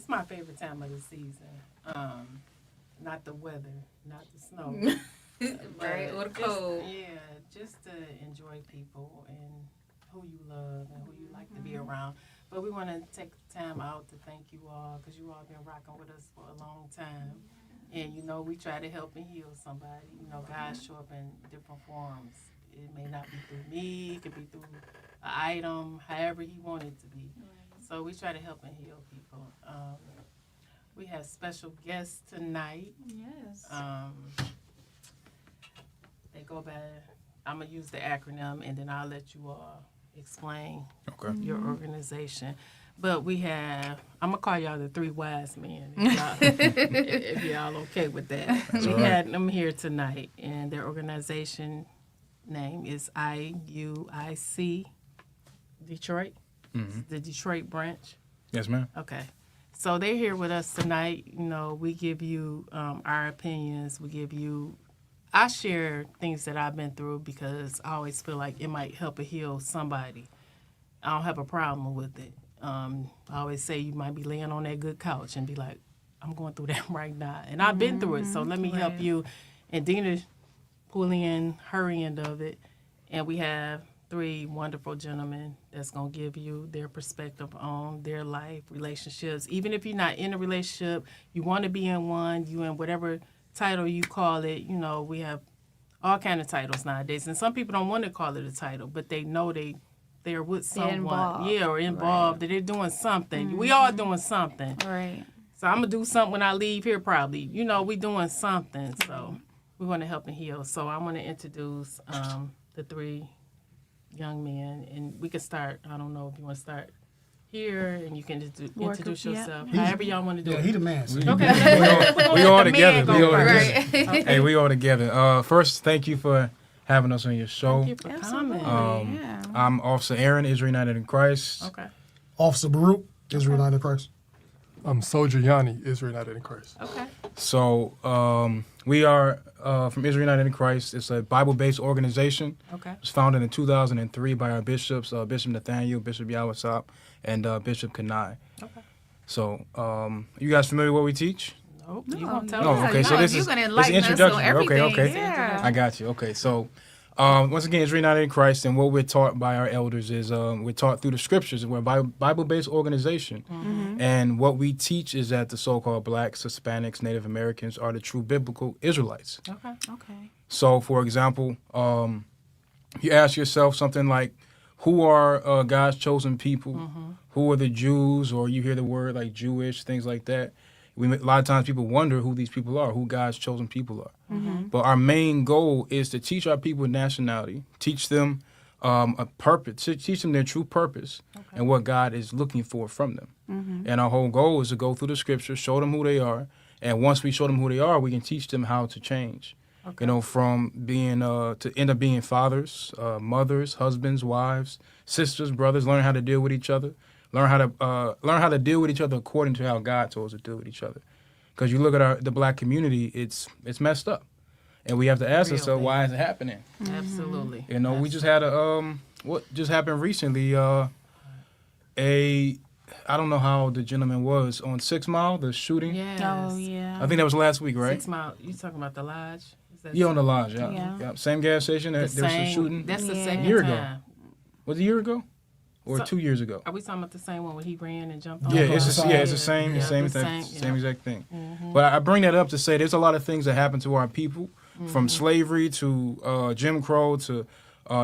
my favorite time of the season. Not the weather, not the snow. Right, or the just, cold. Yeah, just to enjoy people and who you love and who you like to be around. But we want to take time out to thank you all because you all been rocking with us for a long time. And, we try to help and heal somebody. God show up in different forms. It may not be through me. It could be through an item, however he wanted it to be. So we try to help and heal people. We have special guests tonight. Yes. They go by, I'm going to use the acronym, and then I'll let you all explain your organization. But we have, I'm going to call y'all the three wise men, if y'all okay with that. That's we all right. had them here tonight, and their organization name is IUIC Detroit, the Detroit branch. Yes, ma'am. Okay. So they're here with us tonight. We give you our opinions. I share things that I've been through because I always feel like it might help or heal somebody. I don't have a problem with it. I always say you might be laying on that good couch and be like, I'm going through that right now. And I've been through it, so let me help you. And Dina pull in her end of it. And we have three wonderful gentlemen that's going to give you their perspective on their life, relationships. Even if you're not in a relationship, you want to be in one, you in whatever title you call it. We have all kind of titles nowadays. And some people don't want to call it a title, but they know they're with someone. Involved. Yeah, or involved, that they're doing something. We all doing something. Right. So I'm going to do something when I leave here probably. We doing something. So we want to help and heal. So I want to introduce the three young men. And we can start, I don't know if you want to start here and you can just introduce yourself. However y'all want to do it. He the man. Okay. We all together. We all Right. together. Hey, we all together. First, thank you for having us on your show. Thank you for coming. Yeah. I'm Officer Aaron, Israel United in Christ. Okay. Officer Baruch, Israel United in Christ. I'm Soldier Yanni, Israel United in Christ. Okay. So we are from Israel United in Christ. It's a Bible-based organization. Okay. It was founded in 2003 by our bishops, Bishop Nathaniel, Bishop Yawasop, and Bishop Kanai. Okay. So you guys familiar with what we teach? Nope. You gonna tell No, us? okay, so this you're is gonna this enlighten us on introduction. everything. Okay. Yeah. I got you. Okay, so once again, Israel United in Christ, and what we're taught by our elders is we're taught through the scriptures. We're a Bible-based organization, and what we teach is that the so-called blacks, Hispanics, Native Americans are the true biblical Israelites. Okay. Okay. So, for example, you ask yourself something like, who are God's chosen people? Who are the Jews? Or you hear the word like Jewish, things like that. A lot of times people wonder who these people are, who God's chosen people are. But our main goal is to teach our people nationality, teach them a purpose, to teach them their true purpose and what God is looking for from them. And our whole goal is to go through the scriptures, show them who they are. And once we show them who they are, we can teach them how to change. Okay. From being to end up being fathers, mothers, husbands, wives, sisters, brothers, learn how to deal with each other, learn how to deal with each other according to how God told us to deal with each other. Because you look at the black community, it's messed up, and we have to ask ourselves, why is it happening? Absolutely. We just had what just happened recently. I don't know how the gentleman was on 6 Mile, the shooting. Yes. Oh yeah. I think that was last week, right? 6 Mile. You talking about the lodge? Is that Yeah, on the lodge. Yeah. Yeah. Same gas station. There was a shooting. That's the Yeah. second Year ago. time. Was it a year ago? Or So- 2 years ago? Are we talking about the same one when he ran and jumped on? Yeah, the it's car? the same, Yeah, same the thing, same, same yeah. exact thing. But I bring that up to say there's a lot of things that happen to our people, from slavery to Jim Crow to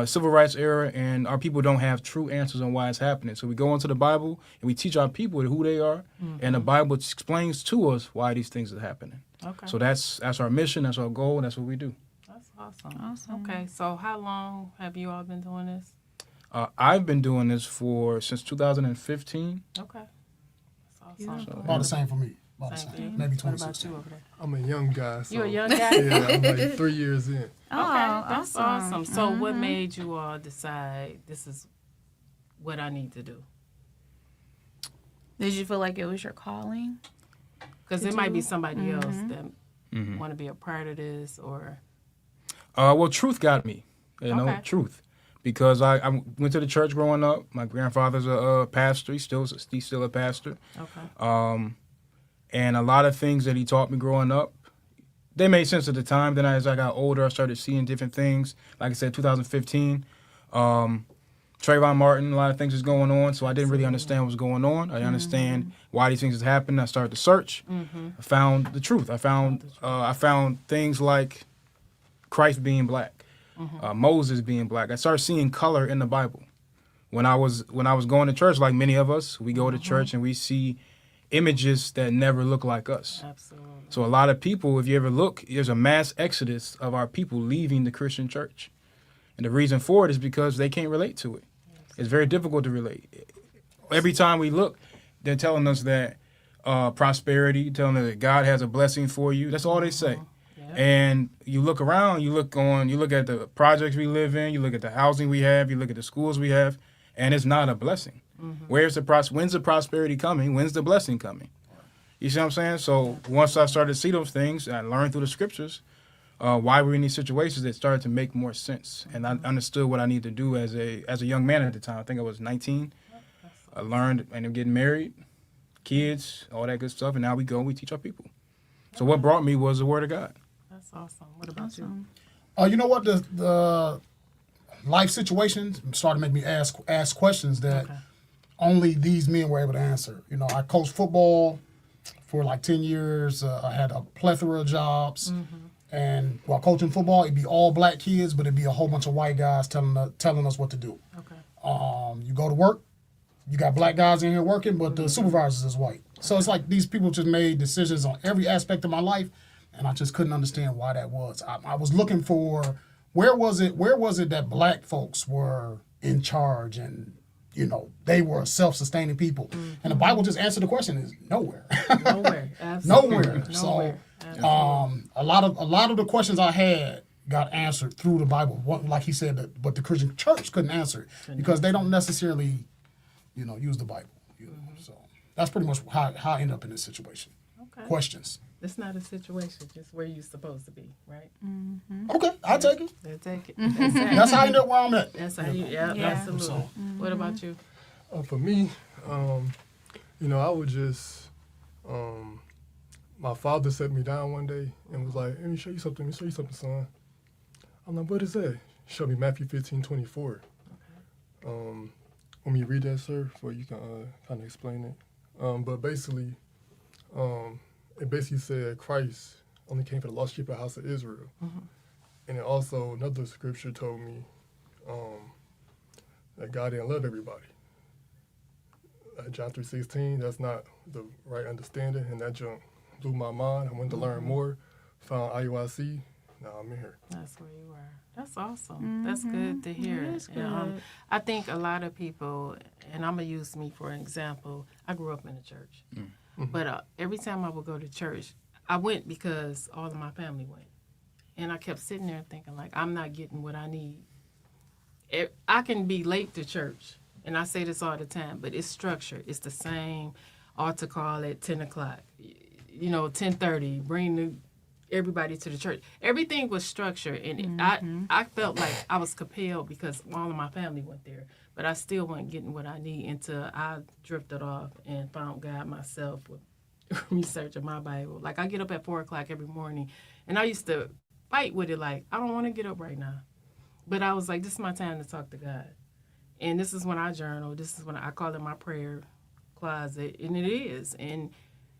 civil rights era, and our people don't have true answers on why it's happening. So we go into the Bible and we teach our people who they are, and the Bible explains to us why these things are happening. Okay. So that's our mission, that's our goal, and that's what we do. That's awesome. Okay, so how long have you all been doing this? I've been doing this since 2015. Okay. That's awesome. Beautiful. About the same for me. About the Same same. for you? Maybe What about 26. you over there? I'm a young guy. So, You a young guy? Yeah, I'm like 3 years in. Oh, Okay, that's awesome. So what Mhm. made you all decide this is what I need to do? Did you feel like it was your calling? Because To there might be do? somebody else that Mhm. want to be a part of this or... Well, truth got me, Okay. truth. Because I went to the church growing up. My grandfather's a pastor. He's still a pastor. Okay. And a lot of things that he taught me growing up, they made sense at the time. Then as I got older, I started seeing different things. Like I said, 2015, Trayvon Martin, a lot of things is going on. So I didn't really understand what was going on. I understand why these things has happened. I started to search. I found the truth. I found things like Christ being black, Moses being black. I started seeing color in the Bible. When I was going to church, like many of us, we go to church and we see images that never look like us. Absolutely. So a lot of people, if you ever look, there's a mass exodus of our people leaving the Christian church. And the reason for it is because they can't relate to it. It's very difficult to relate. Every time we look, they're telling us that prosperity, telling us that God has a blessing for you. That's all they say. And you look around, you look at the projects we live in, you look at the housing we have, you look at the schools we have, and it's not a blessing. When's the prosperity coming? When's the blessing coming? You see what I'm saying? So once I started to see those things, I learned through the scriptures why we're in these situations. It started to make more sense, and I understood what I needed to do as a young man at the time. I think I was 19. I learned, and I'm getting married, kids, all that good stuff, and now we teach our people. So what brought me was the Word of God. That's awesome. What about you? You know what? The life situations started to make me ask questions that only these men were able to answer. You know, I coached football for like 10 years. I had a plethora of jobs. And while coaching football, it'd be all black kids, but it'd be a whole bunch of white guys telling us what to do. You go to work, you got black guys in here working, but the supervisors is white. So it's like these people just made decisions on every aspect of my life, and I just couldn't understand why that was. I was looking for where was it that black folks were in charge and, you know, they were self-sustaining people. And the Bible just answered the question is nowhere. Nowhere. Absolutely. Nowhere. So a lot of the questions I had got answered through the Bible. Like he said, but the Christian church couldn't answer it because they don't necessarily, you know, use the Bible. You know? So that's pretty much how I end up in this situation. Okay. Questions. It's not a situation, just where you're supposed to be, right? Okay, I'll take it. They'll take it. That's how I end up where I'm at. That's how you, absolutely. So, What about you? For me, you know, I would just, my father set me down one day and was like, let me show you something, son. I'm like, what is that? He showed me Matthew 15:24. Want me to read that, sir, before you can kind of explain it? But basically, it basically said Christ only came for the lost sheep of the house of Israel. And then also another scripture told me that God didn't love everybody. John 3:16, that's not the right understanding, and that junk blew my mind. I went to learn more, found IUC, now I'm in here. That's where you are. That's awesome. That's good to hear. That's good. I think a lot of people, and I'm going to use me for an example, I grew up in the church. But every time I would go to church, I went because all of my family went. And I kept sitting there thinking, like, I'm not getting what I need. I can be late to church, and I say this all the time, but it's structured. It's the same altar call at 10 o'clock. You know, 10:30, bring everybody to the church. Everything was structured, and I felt like I was compelled because all of my family went there. But I still wasn't getting what I need until I drifted off and found God myself with researching my Bible. Like, I get up at 4 o'clock every morning, and I used to fight with it like, I don't want to get up right now. But I was like, this is my time to talk to God. And this is when I journal. This is when I call it my prayer closet, and it is. And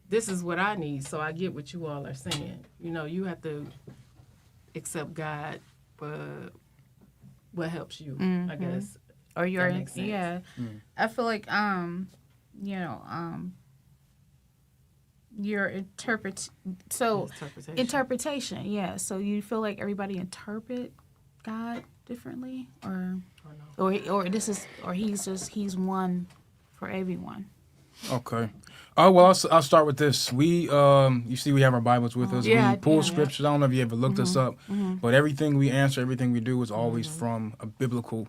this is what I need, so I get what you all are saying. You know, you have to accept God for what helps you, I guess. Or your, makes sense. yeah. I feel like, you know, your interpretation, yeah. So you feel like everybody interpret God differently, or he's one for everyone. Okay. Oh, well, I'll start with this. We, you see, we have our Bibles with us. Yeah, We pull yeah. scriptures. I don't know if you ever looked us up, but everything we answer, everything we do is always from a biblical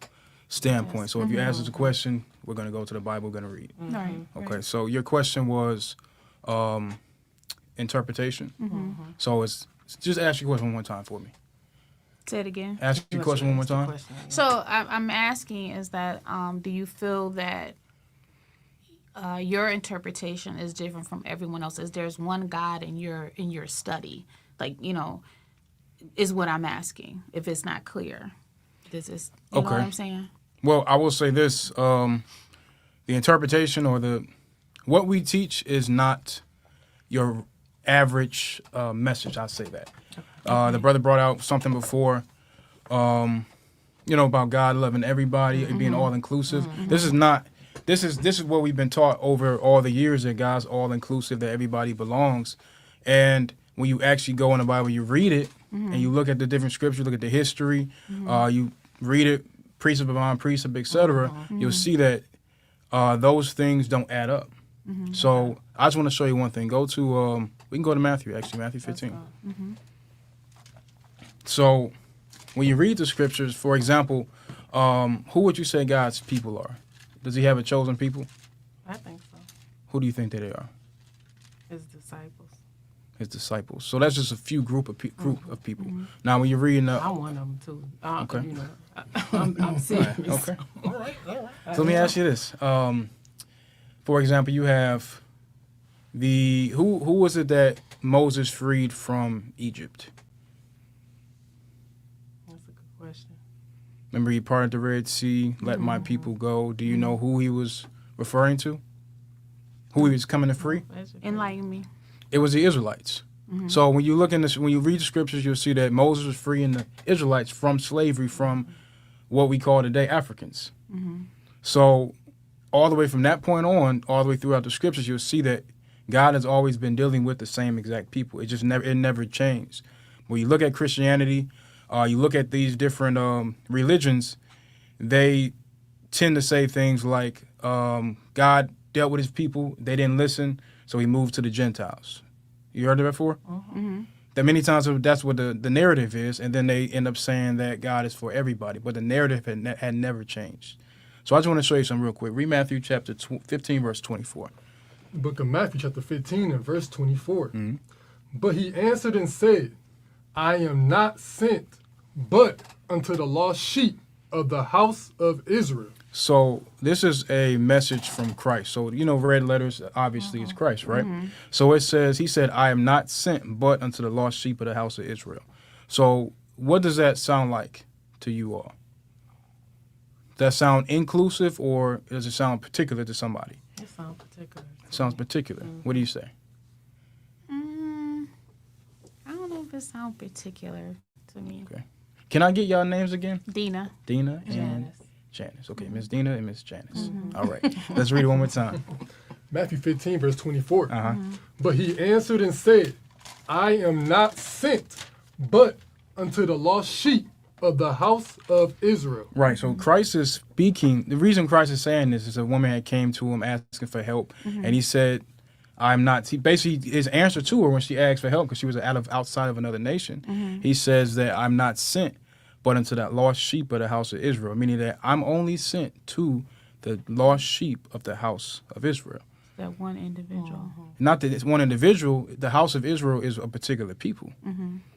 standpoint. So if you ask us a question, we're going to go to the Bible, we're going to read it. Right. Okay, so your question was interpretation. So it's just ask your question one more time for me. Say it again. Ask your question one more time. So I'm asking is that do you feel that your interpretation is different from everyone else's. There's one God in your study, like, is what I'm asking. If it's not clear, this is you know what I'm saying. Well, I will say this: the interpretation or what we teach is not your average message. I'll say that. The brother brought out something before, about God loving everybody and being all inclusive. This is not. This is what we've been taught over all the years, that God's all inclusive, that everybody belongs. And when you actually go in the Bible, you read it and you look at the different scriptures, look at the history, you read it precept upon precept, etc. You'll see that those things don't add up. So I just want to show you one thing. Go to we can go to Matthew 15. So when you read the scriptures, for example, who would you say God's people are? Does he have a chosen people? I think so. Who do you think that they are? His disciples. His disciples. So that's just a few group of people. Now, when you're reading I'm one of them too. Okay. I'm serious. Okay. All right. So let me ask you this. For example, you have who was it that Moses freed from Egypt? That's a good question. Remember, he parted the Red Sea, let my people go. Do you know who he was referring to? Who he was coming to free? Enlighten me. It was the Israelites. So when you look in this, when you read the scriptures, you'll see that Moses was freeing the Israelites from slavery, from what we call today Africans. So all the way from that point on, all the way throughout the scriptures, you'll see that God has always been dealing with the same exact people. It never changed. When you look at Christianity, you look at these different religions, they tend to say things like God dealt with his people, they didn't listen, so he moved to the Gentiles. You heard of that before? That many times that's what the narrative is, and then they end up saying that God is for everybody, but the narrative had never changed. So I just want to show you something real quick. Read Matthew chapter 15, verse 24. The book of Matthew chapter 15 and verse 24. But he answered and said, I am not sent, but unto the lost sheep of the house of Israel. So this is a message from Christ. So, red letters, obviously, is Christ, right? So it says, he said, I am not sent, but unto the lost sheep of the house of Israel. So what does that sound like to you all? Does that sound inclusive, or does it sound particular to somebody? It sounds particular. It sounds particular. What do you say? I don't know if it sounds particular to me. Okay. Can I get y'all names again? Dina. Dina and Janice. Janice. Okay, Miss Dina and Miss Janice. All right. Let's read it one more time. Matthew 15 verse 24. Uh-huh. But he answered and said, I am not sent, but unto the lost sheep of the house of Israel. Right. So Christ is speaking. The reason Christ is saying this is a woman had came to him asking for help, and he said, I'm not. Basically, his answer to her when she asked for help, because she was outside of another nation, he says that I'm not sent, but unto that lost sheep of the house of Israel, meaning that I'm only sent to the lost sheep of the house of Israel. That one individual. Not that it's one individual. The house of Israel is a particular people.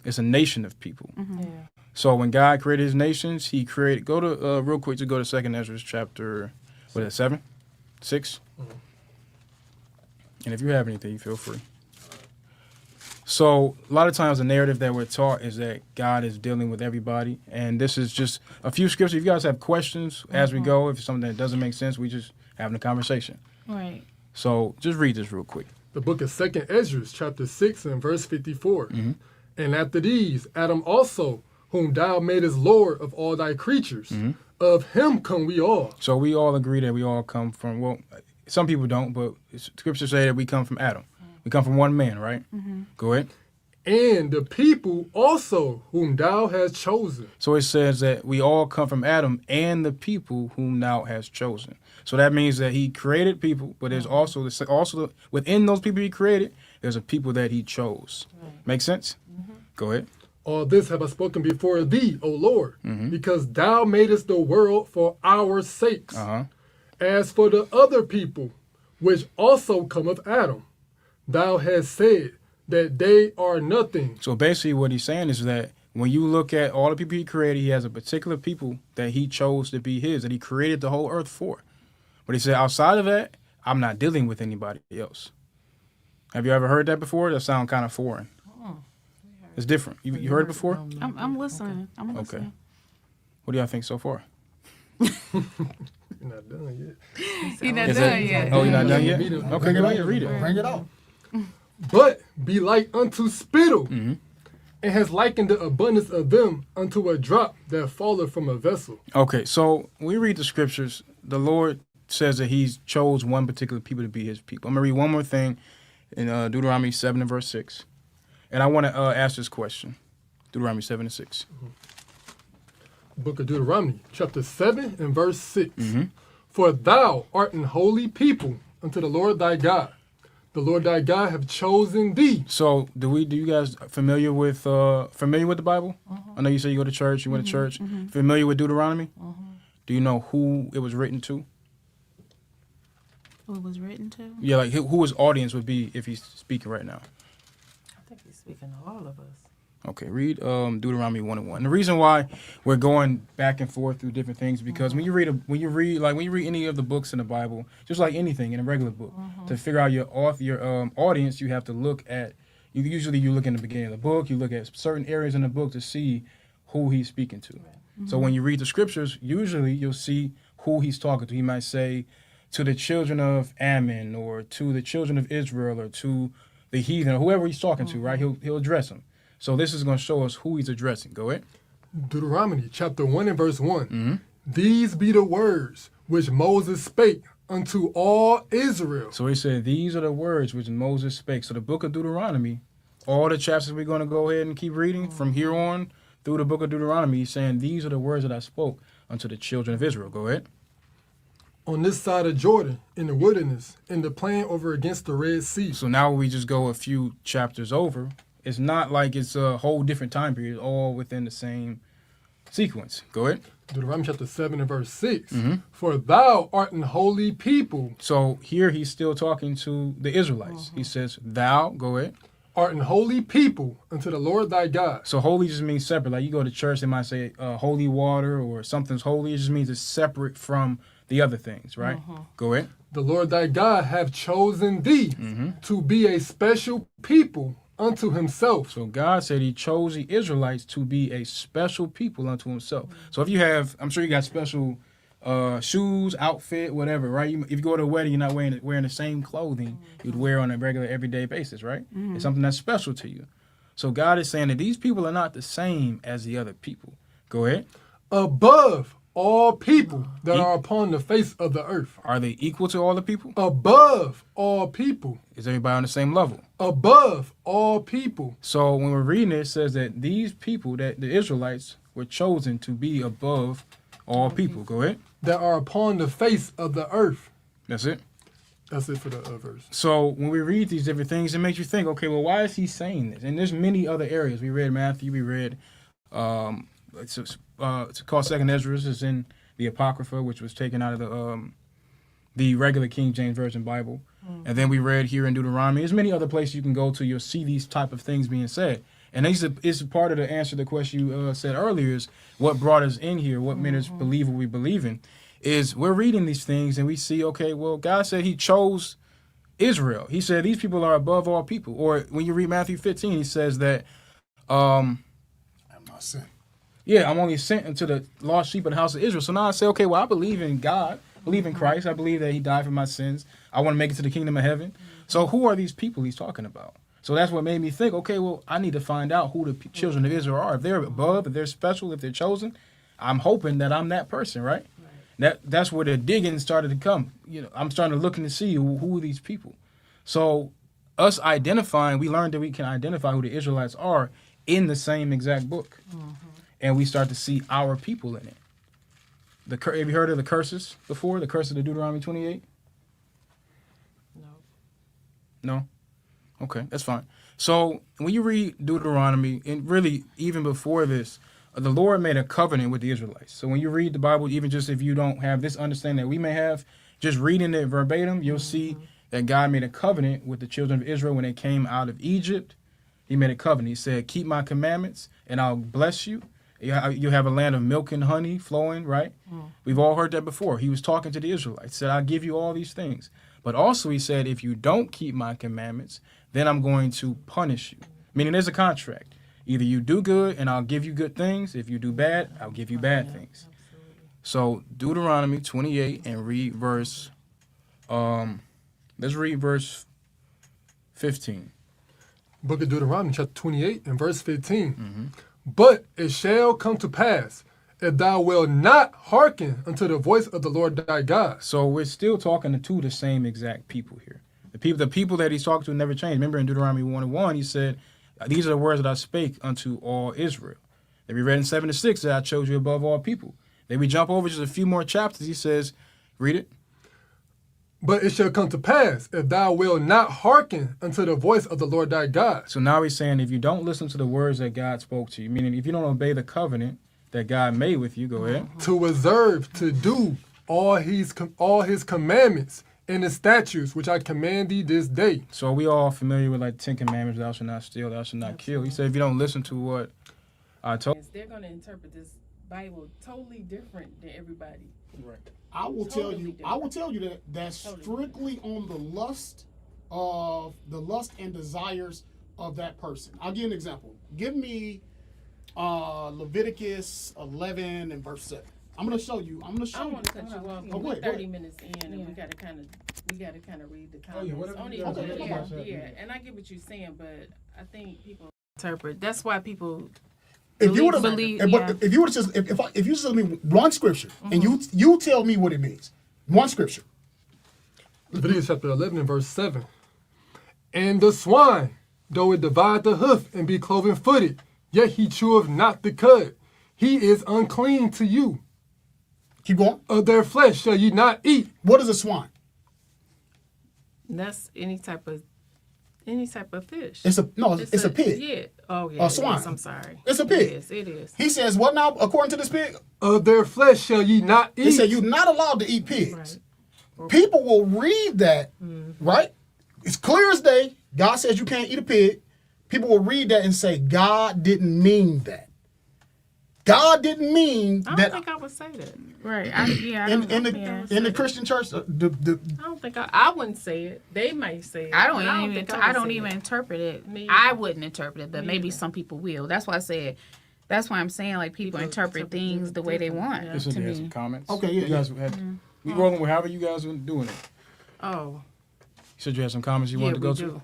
It's a nation of people. Yeah. So when God created his nations, he created, go to, real quick, to go to 2nd Ezra chapter, 7? 6? And if you have anything, feel free. So a lot of times the narrative that we're taught is that God is dealing with everybody. And this is just a few scriptures. If you guys have questions as we go, if it's something that doesn't make sense, we just having a conversation. Right. So just read this real quick. The book of 2nd Ezra chapter 6 and verse 54. And after these, Adam also, whom thou madest Lord of all thy creatures, of him come we all. So we all agree that we all come from, well, some people don't, but scriptures say that we come from Adam. We come from one man, right? Go ahead. And the people also whom thou hast chosen. So it says that we all come from Adam and the people whom thou hast chosen. So that means that he created people, but there's also within those people he created, there's a people that he chose. Make sense? Go ahead. All this have I spoken before thee, O Lord, because thou madest the world for our sakes. As for the other people, which also come of Adam, thou hast said that they are nothing. So basically what he's saying is that when you look at all the people he created, he has a particular people that he chose to be his, that he created the whole earth for. But he said, outside of that, I'm not dealing with anybody else. Have you ever heard that before? That sound kind of foreign. It's different. You heard it before? I'm listening. Okay. I'm listening. Okay. What do y'all think so far? You're not done yet. He not Is done that- yet. Oh, you're not done yet? Read it. Okay, go ahead, read it. Bring it out. But be like unto spittle, Mm-hmm. and has likened the abundance of them unto a drop that falleth from a vessel. Okay, so when we read the scriptures, the Lord says that He's chose one particular people to be His people. I'm gonna read one more thing in Deuteronomy 7 and verse 6, and I want to ask this question: Deuteronomy 7 and 6. Book of Deuteronomy, chapter 7 and verse 6. Mm-hmm. For thou art an holy people unto the Lord thy God. The Lord thy God have chosen thee. So, do you guys familiar with the Bible? I know you say you go to church. You went to church. Familiar with Deuteronomy? Do you know who it was written to? Who it was written to? Yeah, like who his audience would be if he's speaking right now. I think he's speaking to all of us. Okay, read Deuteronomy 1 and 1. The reason why we're going back and forth through different things because when you read any of the books in the Bible, just like anything in a regular book, to figure out your audience, you have to look at. You look in the beginning of the book. You look at certain areas in the book to see who he's speaking to. So when you read the scriptures, usually you'll see who he's talking to. He might say to the children of Ammon, or to the children of Israel, or to the heathen, or whoever he's talking to. Right? He'll address them. So this is going to show us who he's addressing. Go ahead. Deuteronomy chapter 1 and verse 1. Mm-hmm. These be the words which Moses spake unto all Israel. So he said, these are the words which Moses spake. So the book of Deuteronomy, all the chapters we're going to go ahead and keep reading from here on through the book of Deuteronomy, he's saying, these are the words that I spoke unto the children of Israel. Go ahead. On this side of Jordan, in the wilderness, in the plain over against the Red Sea. So now we just go a few chapters over. It's not like it's a whole different time period, all within the same sequence. Go ahead. Deuteronomy chapter 7 and verse 6. For thou art an holy people. So here he's still talking to the Israelites. He says, thou, go ahead. Art an holy people unto the Lord thy God. So holy just means separate. Like you go to church, they might say holy water or something's holy. It just means it's separate from the other things, right? Go ahead. The Lord thy God have chosen thee to be a special people unto himself. So God said he chose the Israelites to be a special people unto himself. So if you have, I'm sure you got special shoes, outfit, whatever, right? If you go to a wedding, you're not wearing the same clothing you'd wear on a regular everyday basis, right? It's something that's special to you. So God is saying that these people are not the same as the other people. Go ahead. Above all people that are upon the face of the earth. Are they equal to all the people? Above all people. Is everybody on the same level? Above all people. So when we're reading it says that these people, that the Israelites, were chosen to be above all people. Go ahead. That are upon the face of the earth. That's it. That's it for the verse. So when we read these different things, it makes you think, okay, well, why is he saying this? And there's many other areas. We read Matthew. We read, it's called Second Ezra. It's in the Apocrypha, which was taken out of the regular King James Version Bible. And then we read here in Deuteronomy. There's many other places you can go to. You'll see these type of things being said. And it's part of the answer to the question you said earlier is what brought us in here, what made us believe what we believe in, is we're reading these things and we see, okay, well, God said he chose Israel. He said these people are above all people. Or when you read Matthew 15, he says that, I'm not sent. yeah, I'm only sent into the lost sheep of the house of Israel. So now I say, okay, well, I believe in God, believe in Christ. I believe that he died for my sins. I want to make it to the kingdom of heaven. So who are these people he's talking about? So that's what made me think, okay, well, I need to find out who the children of Israel are. If they're above, if they're special, if they're chosen, I'm hoping that I'm that person, right? That's where the digging started to come. You know, I'm starting to look and see who are these people. So us identifying, we learned that we can identify who the Israelites are in the same exact book. And we start to see our people in it. Have you heard of the curses before? The curse of the Deuteronomy 28? No? Okay, that's fine. So when you read Deuteronomy, and really even before this, the Lord made a covenant with the Israelites. So when you read the Bible, even just if you don't have this understanding that we may have, just reading it verbatim, you'll see that God made a covenant with the children of Israel when they came out of Egypt. He made a covenant. He said, keep my commandments and I'll bless you. You have a land of milk and honey flowing, right? We've all heard that before. He was talking to the Israelites, said, I'll give you all these things. But also he said, if you don't keep my commandments, then I'm going to punish you. Meaning there's a contract. Either you do good and I'll give you good things. If you do bad, I'll give you bad things. So Deuteronomy 28 and read verse, let's read verse 15. Book of Deuteronomy, chapter 28 and verse 15. But it shall come to pass, if thou wilt not hearken unto the voice of the Lord thy God. So we're still talking to the same exact people here. The people that he's talking to never changed. Remember in Deuteronomy 1:1, he said, these are the words that I spake unto all Israel. Then we read in 7-6 that I chose you above all people. Then we jump over just a few more chapters. He says, read it. But it shall come to pass, if thou wilt not hearken unto the voice of the Lord thy God. So now he's saying, if you don't listen to the words that God spoke to you, meaning if you don't obey the covenant that God made with you, go ahead. To observe, to do all his commandments and the statutes which I command thee this day. So we all familiar with like 10 commandments, thou shalt not steal, thou shalt not kill. He said, if you don't listen to what I told you. They're going to interpret this Bible totally different than everybody. Right. I will Totally tell you. different. I will tell you that that's Totally strictly on the lust and desires of that person. I'll give you an example. Give me Leviticus 11 and verse 7. I'm gonna show you. I don't want to cut you off. Oh, We're go 30 ahead. minutes in, and we gotta kind of read the Oh, yeah, comments. whatever Only you guys because- have. yeah, and I get what you're saying, but I think people interpret. That's why people. If you would have, Believe- if, yeah. if you would have just, if you just tell me one scripture and you tell me what it means, one scripture. Leviticus chapter 11 and verse 7. And the swine, though it divide the hoof and be cloven footed, yet he cheweth not the cud. He is unclean to you. Keep going. Of their flesh shall ye not eat. What is a swine? That's any type of fish. It's a pig. Yeah. Oh yeah. A swine. Yes, I'm sorry. It's a pig. It is. He says, what now? According to this pig, Of their flesh shall ye not eat. he said you're not allowed to eat pigs. Right. People will read that, right? It's clear as day. God says you can't eat a pig. People will read that and say God didn't mean that. God didn't mean I don't that. think I would say that. Right. I in don't, the yeah. in the Christian church, I don't think I wouldn't say it. They might say it. I don't but even. think I would don't say even it. interpret it. Me I either. wouldn't interpret it, but Me maybe either. some people will. That's why I said. That's why I'm saying like people interpret things the way they want. Yeah. This is To have me. some comments. Okay, yeah, You guys had, we rolling with however you guys were doing it. Oh, You said you had some comments you yeah, wanted to go we to? do.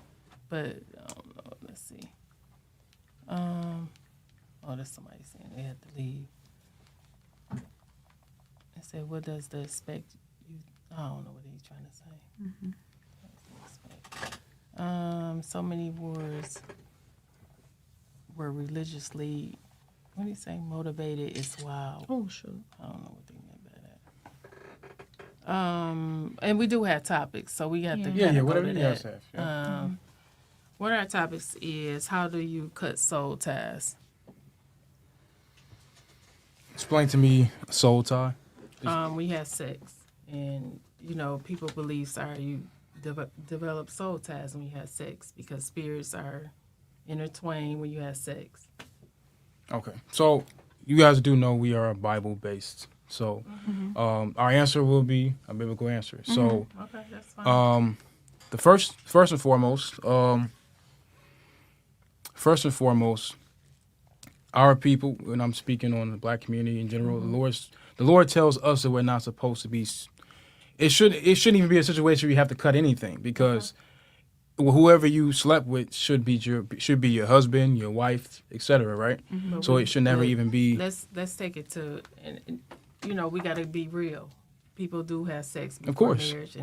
But I don't know. Let's see. Oh, that's somebody saying they had to leave. They said, "What does the expect you?" I don't know what he's trying to say. So many words were religiously. What do you say? Motivated is wild. Oh sure. I don't know what they meant by that. And we do have topics, so we have to Yeah, kinda go whatever to you guys that. have. Yeah. One of our topics is how do you cut soul ties? Explain to me soul tie. We have sex, and people believe, sorry, you develop soul ties when you have sex because spirits are intertwined when you have sex. Okay. So you guys do know we are Bible based. So our answer will be a biblical answer. So Okay, that's fine. the first and foremost, our people, and I'm speaking on the black community in general, the Lord tells us that we're not supposed to be. It shouldn't even be a situation where you have to cut anything because whoever you slept with should be your husband, your wife, etc. Right? But So we- it should never but even be. Let's take it to, and we got to be real. People do have sex before course. marriage,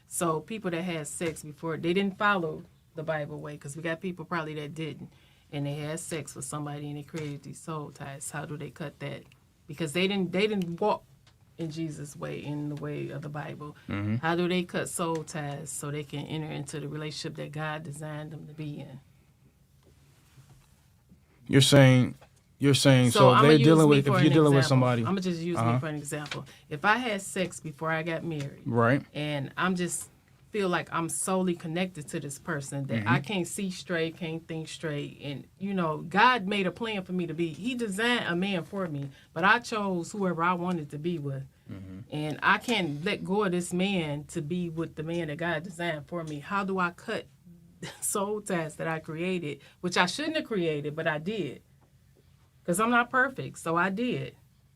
so people that had sex before they didn't follow the Bible way because we got people probably that didn't, and they had sex with somebody and they created these soul ties. How do they cut that? Because they didn't walk in Jesus' way, in the way of the Bible. How do they cut soul ties so they can enter into the relationship that God designed them to be in? You're saying so I'ma they're use dealing me with for if an you're dealing with example. somebody, I'm gonna just use me for an example. If I had sex before I got married, right? and I'm just feel like I'm solely connected to this person that I can't see straight, can't think straight, and God made a plan for me to be. He designed a man for me, but I chose whoever I wanted to be with. And I can't let go of this man to be with the man that God designed for me. How do I cut soul ties that I created, which I shouldn't have created, but I did? Because I'm not perfect, so I did.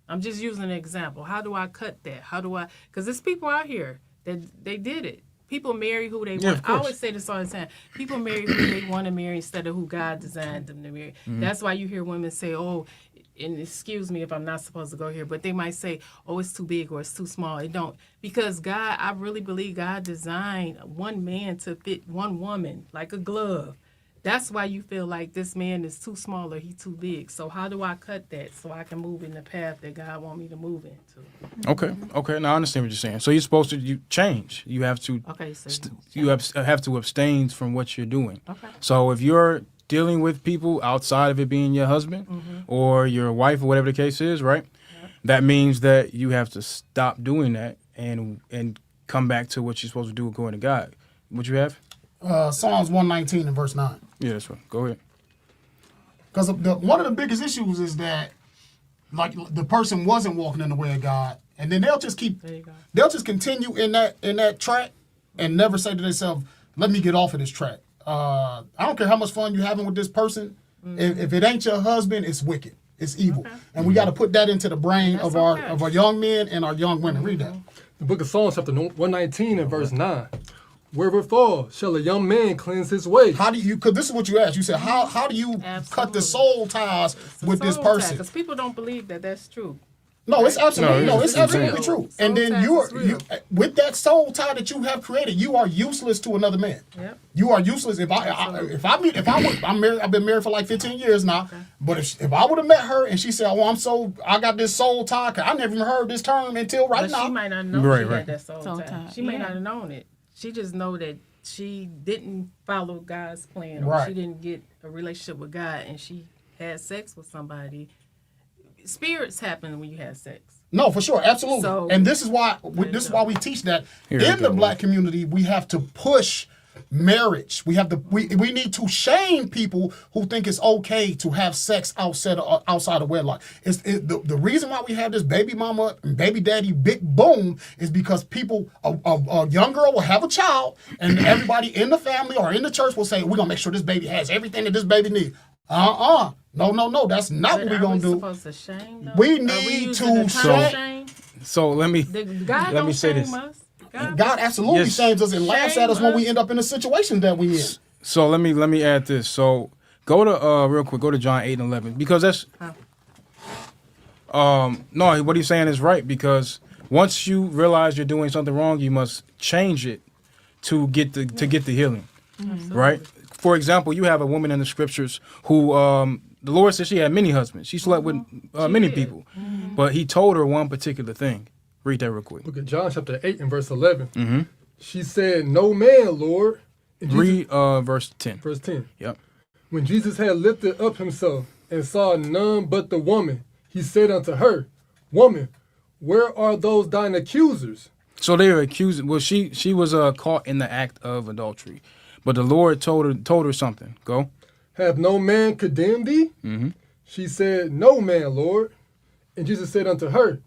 I'm just using an example. How do I cut that? How do I? Because there's people out here that they did it. People marry who they want. I always say this all the time. People marry who they want to marry instead of who God designed them to marry. That's why you hear women say, oh, and excuse me if I'm not supposed to go here, but they might say, oh, it's too big or it's too small. It don't. Because God, I really believe God designed one man to fit one woman like a glove. That's why you feel like this man is too small or he's too big. So how do I cut that so I can move in the path that God wants me to move into? Okay. Now I understand what you're saying. So you're supposed to change. You have to. Okay, so You have to abstain from what you're doing. Okay. So if you're dealing with people outside of it being your husband or your wife or whatever the case is, right? That means that you have to stop doing that and come back to what you're supposed to do according to God. What you have? Psalms 119 and verse 9. Yeah, that's right. Go ahead. Because one of the biggest issues is that, like, the person wasn't walking in the way of God, and then they'll just continue in that track and never say to themselves, "Let me get off of this track." I don't care how much fun you're having with this person. If it ain't your husband, it's wicked. It's evil, and we got to put that into the brain of our young men and our young women. Read that. The book of Psalms, chapter 119 and verse 9. Wherewithal shall a young man cleanse his way? How do you? Because this is what you asked. You said, how do you cut the soul ties with this person? Because people don't believe that that's true. No, it's absolutely it's absolutely true. true. And then Soul ties is you with that soul tie that you have created, you are useless to another man. Yep. You are useless. I'm married. I've been married for like 15 years now. Okay. But if I would have met her and she said, "Oh, I got this soul tie," 'cause I never even heard this term until right now. She might not know Right, she right. had that soul tie. She may not have known it. She just know that she didn't follow God's plan, or she didn't get a relationship with God, and she had sex with somebody. Spirits happen when you have sex. No, for sure, absolutely. So, and this is why we teach that in the black community we have to push marriage. We need to shame people who think it's okay to have sex outside of wedlock. The reason why we have this baby mama and baby daddy big boom is because a young girl will have a child and everybody in the family or in the church will say, we're gonna make sure this baby has everything that this baby needs. No, that's not what we're gonna do. Supposed to shame, though? We need to shame. So let me say this. God absolutely shames us and laughs at us when we end up in the situations that we in. So let me add this. So go to real quick. Go to John 8 and 11 because that's no. What he's saying is right because once you realize you're doing something wrong, you must change it to get the healing. Right. For example, you have a woman in the scriptures who the Lord said she had many husbands. She slept with many people, but He told her one particular thing. Read that real quick. Look at John chapter 8 and verse 11. She said, "No man, Lord." And read verse 10. Verse 10. Yep. When Jesus had lifted up himself and saw none but the woman, he said unto her, "Woman, where are those thine accusers?" So they were accusing. Well, she was caught in the act of adultery, but the Lord told her something. Go. "Have no man condemned thee?" She said, "No man, Lord." And Jesus said unto her,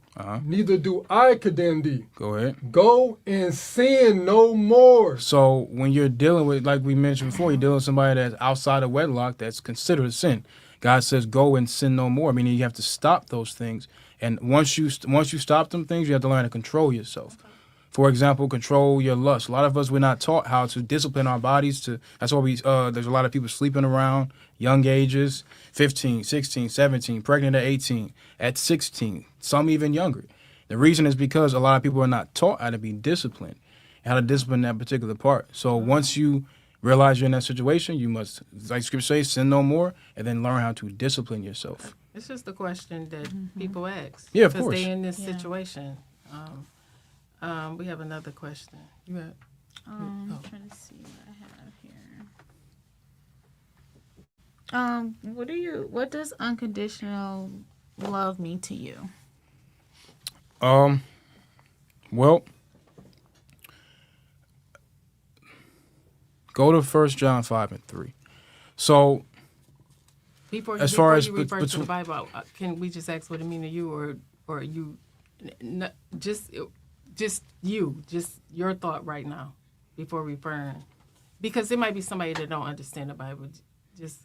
"Neither do I condemn thee. Go ahead. Go and sin no more." So when you're dealing with, like we mentioned before, you're dealing with somebody that's outside of wedlock, that's considered a sin. God says, "Go and sin no more," meaning you have to stop those things. And once you stop them things, you have to learn to control yourself. For example, control your lust. A lot of us, we're not taught how to discipline our bodies. That's why there's a lot of people sleeping around, young ages, 15, 16, 17, pregnant at 18, at 16, some even younger. The reason is because a lot of people are not taught how to be disciplined, how to discipline that particular part. So once you realize you're in that situation, you must, like Scripture says, sin no more, and then learn how to discipline yourself. It's just a question that people ask. Yeah, of course. Because they're in this situation. We have another question. You have? I'm trying to see what I have here. What does unconditional love mean to you? Well, go to 1 John 5 and 3. So, Before as you far as refer to the Bible, can we just ask what it means to you, or you Just your thought right now before referring, because there might be somebody that don't understand the Bible. Just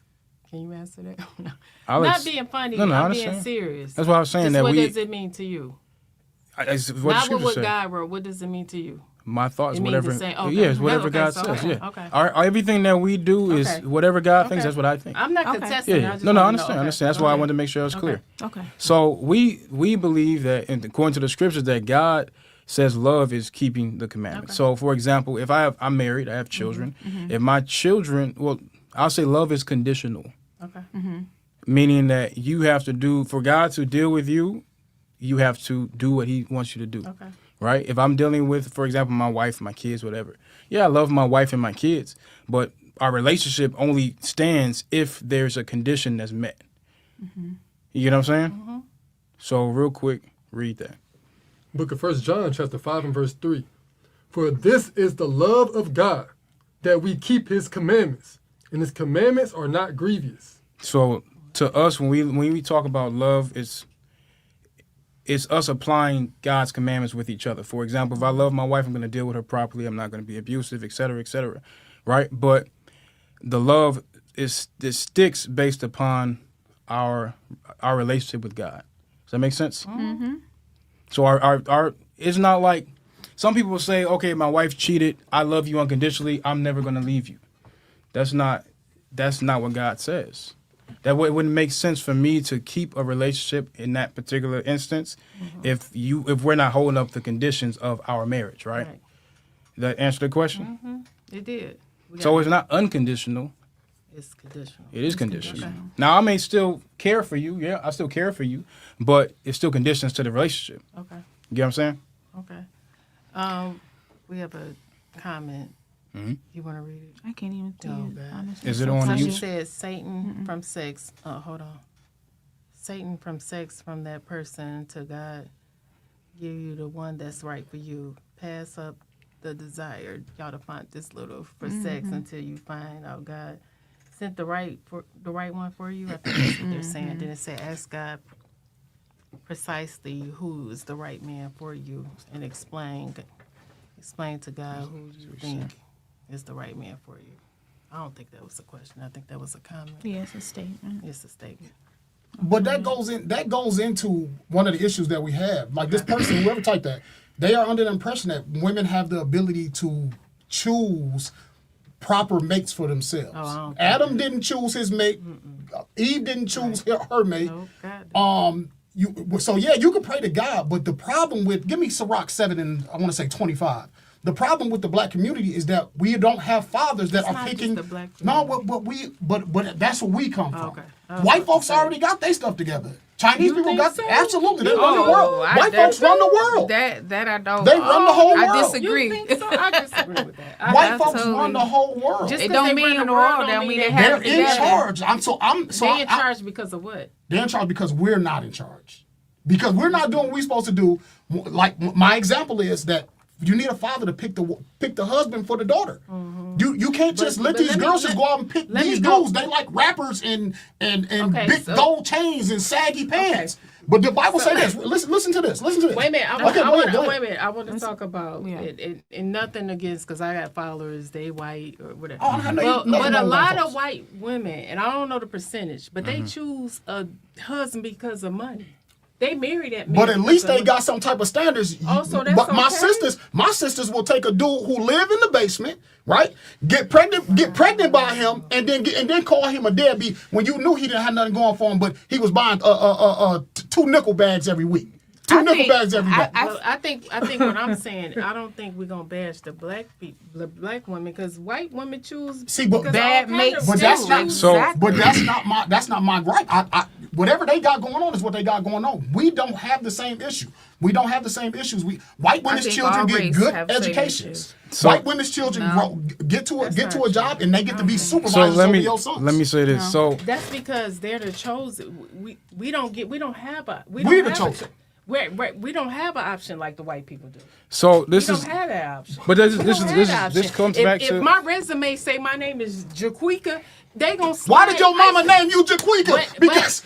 can you answer that? No. Not being funny. No, I I'm understand. being serious. That's why I was saying Just that what we. does it mean to you? It's what the Not scripture what say. God wrote. What does it mean to you? My thoughts, It means whatever. the same. Okay. Yeah, it's whatever Okay, God so, says. okay, Yeah. okay. Everything that we do is Okay. whatever God thinks. Okay. That's what I think. I'm not Okay. contesting. Yeah. I just No, I wanna know. understand. Okay. Understand. That's why I Okay. wanted to make sure it's clear. Okay. So we believe that, and according to the scriptures, that God says love is keeping the commandments. Okay. So, for example, if I'm married, I have children. Mm-hmm. If my children, well, I'll say love is conditional, Okay. meaning that you have to do for God to deal with you. You have to do what He wants you to do. Okay. Right? If I'm dealing with, for example, my wife, my kids, whatever. Yeah, I love my wife and my kids, but our relationship only stands if there's a condition that's met. You get what I'm saying? So real quick, read that. Book of 1 John, chapter 5 and verse 3. For this is the love of God, that we keep his commandments, and his commandments are not grievous. So to us, when we talk about love, it's us applying God's commandments with each other. For example, if I love my wife, I'm going to deal with her properly. I'm not going to be abusive, et cetera, right? But the love this sticks based upon our relationship with God. Does that make sense? Mm-hmm. So our it's not like some people will say, okay, my wife cheated. I love you unconditionally. I'm never going to leave you. That's not what God says. That way, it wouldn't make sense for me to keep a relationship in that particular instance if we're not holding up the conditions of our marriage, right? That answer the question? It did. So it's not unconditional. It's conditional. It is conditional. Now, I may still care for you. Yeah, I still care for you. But it's still conditions to the relationship. Okay. You get what I'm saying? Okay. We have a comment. You want to read it? I can't even tell you. Honestly. Is it on So she YouTube? says Satan from sex. Hold on. Satan from sex from that person to God give you the one that's right for you. Pass up the desire y'all to find this little for sex until you find out God sent the right one for you. I think that's what they're saying. Then it said ask God precisely who is the right man for you and explain to God who you think is the right man for you. I don't think that was a question. I think that was a comment. Yeah, it's a statement. It's a statement. But that goes into one of the issues that we have. Like this person, whoever typed that, they are under the impression that women have the ability to choose proper mates for themselves. I don't think Adam didn't choose his mate. Eve didn't choose her mate. No, God. You can pray to God, but the problem with give me Sirach 7 and I want to say 25. The problem with the black community is that we don't have fathers that It's are not picking. just the black No, community. but that's where we come from. Okay. White folks already got their stuff together. Chinese You people think got so? absolutely. They run the world. White folks run the world. That I don't. They run the whole I world. disagree. You think so? I disagree with that. White I folks totally- run the whole world. Just It 'cause don't they mean run in the the world world that don't we mean didn't they have They're it in together. charge. They in charge because of what? They're in charge because we're not in charge. Because we're not doing what we're supposed to do. Like my example is that you need a father to pick the husband for the daughter. You can't just let these girls just go out and pick let me these go. dudes. They like rappers and Okay, big so- gold chains and saggy pants. But the Bible say this. Listen to this. Listen to this. Wait a minute. Go ahead. Wait a minute. I want to talk about Yeah. it, and nothing against because I got followers. They white or whatever. Oh, I know Well, nothing but a about lot folks. of white women, and I don't know the percentage, but they choose a husband because of money. They marry that man. But at least because they of got some type of standards. Oh, so that's but my okay? sisters will take a dude who live in the basement, right? Get pregnant by him, and then call him a deadbeat when you knew he didn't have nothing going for him, but he was buying 2 nickel bags every week. Two nickel bags every day. Well, I think what I'm saying. I don't think we're gonna bash the black people, the black women, because white women choose. See, but because bad all kind mates of But too. that's not Exactly. But that's not my gripe. I whatever they got going on is what they got going on. We don't have the same issue. We don't have the same issues. White women's think children all get race good have the same educations. issues. White women's children get to a not job and they get to be So supervisors let over me your sons. say this. So That's because they're the chosen. We don't have a. We're the chosen. We don't have an option like the white people do. So We this don't is, have that option. but We don't have that this option. comes if, back if to my resume say my name is Jaquika, they gonna. Why did your mama slide- name you Jaquika?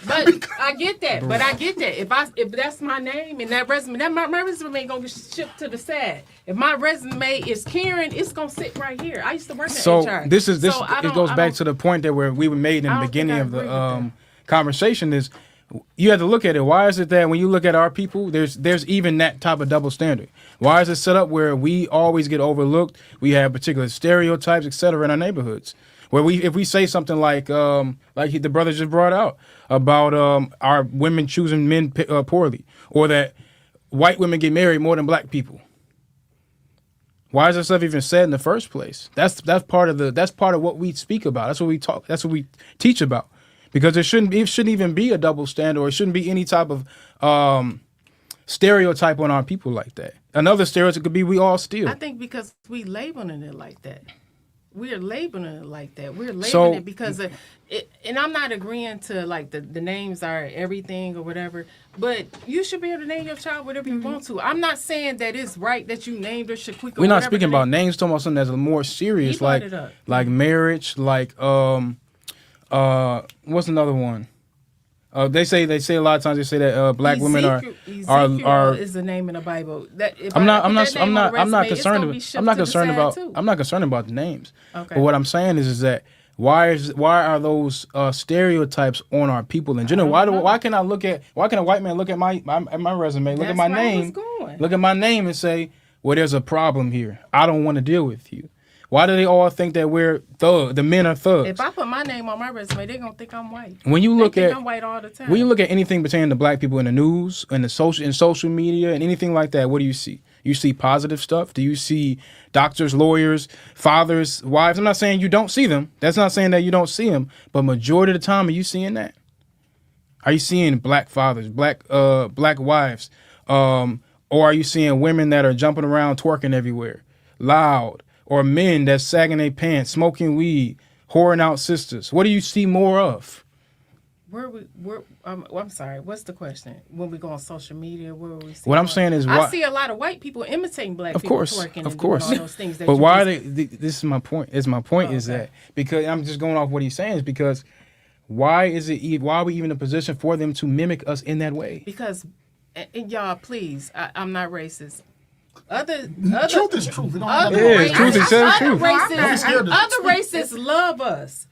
But I get that. But I get that. If that's my name and that resume, my resume ain't gonna get shipped to the side. If my resume is Karen, it's gonna sit right here. I used to work in so HR. this is this So I it don't- goes I back don't- to the point that where we were made in I the don't think beginning I of the agree with that. conversation is you have to look at it. Why is it that when you look at our people, there's even that type of double standard? Why is it set up where we always get overlooked? We have particular stereotypes, etc., in our neighborhoods. Where if we say something like the brother just brought out about our women choosing men poorly, or that white women get married more than black people. Why is that stuff even said in the first place? That's part of what we speak about. That's what we talk. That's what we teach about. Because it shouldn't even be a double standard, or it shouldn't be any type of stereotype on our people like that. Another stereotype could be we all steal. I think because we labeling it like that. We're labeling it like that. We're labeling So- it because of it, and I'm not agreeing to like the names are everything or whatever, but you should be able to name your child whatever you want to. I'm not saying that it's right that you named her Shaquika. We're not speaking about names. Talking about something that's more serious, He brought like it up. marriage, like what's another one? They say a lot of times they say that black women are is the name in the Bible. That if I'm I not put I'm that not name I'm on not the I'm not resume, it's concerned gonna be about shipped I'm not to the concerned side, about too. I'm not concerned about the names. Okay. But what I'm saying is that why are those stereotypes on our people in general? Why can a white man look at my resume, look at That's my where I was name, going. look at my name and say, well, there's a problem here. I don't want to deal with you. Why do they all think that we're thugs? The men are thugs. If I put my name on my resume, they're gonna think I'm white. When you They look think at I'm white all the time. when you look at anything pertaining to black people in the news and social media and anything like that, what do you see? You see positive stuff? Do you see doctors, lawyers, fathers, wives? I'm not saying you don't see them. That's not saying that you don't see them. But majority of the time, are you seeing that? Are you seeing black fathers, black wives? Or are you seeing women that are jumping around, twerking everywhere, loud? Or men that's sagging their pants, smoking weed, whoring out sisters? What do you see more of? I'm sorry. What's the question? When we go on social media, where are we? What I'm saying is, I see a lot of white people imitating black people twerking and doing all those things. That But you why are just- they? This is my point. Is that because I'm just going off what he's saying is because why are we even in a position for them to mimic us in that way? Because, and y'all, please, I'm not racist. Truth is truth. We don't have Other to- Yeah, it's truth. It says truth. I'm scared to Other speak. racists love us.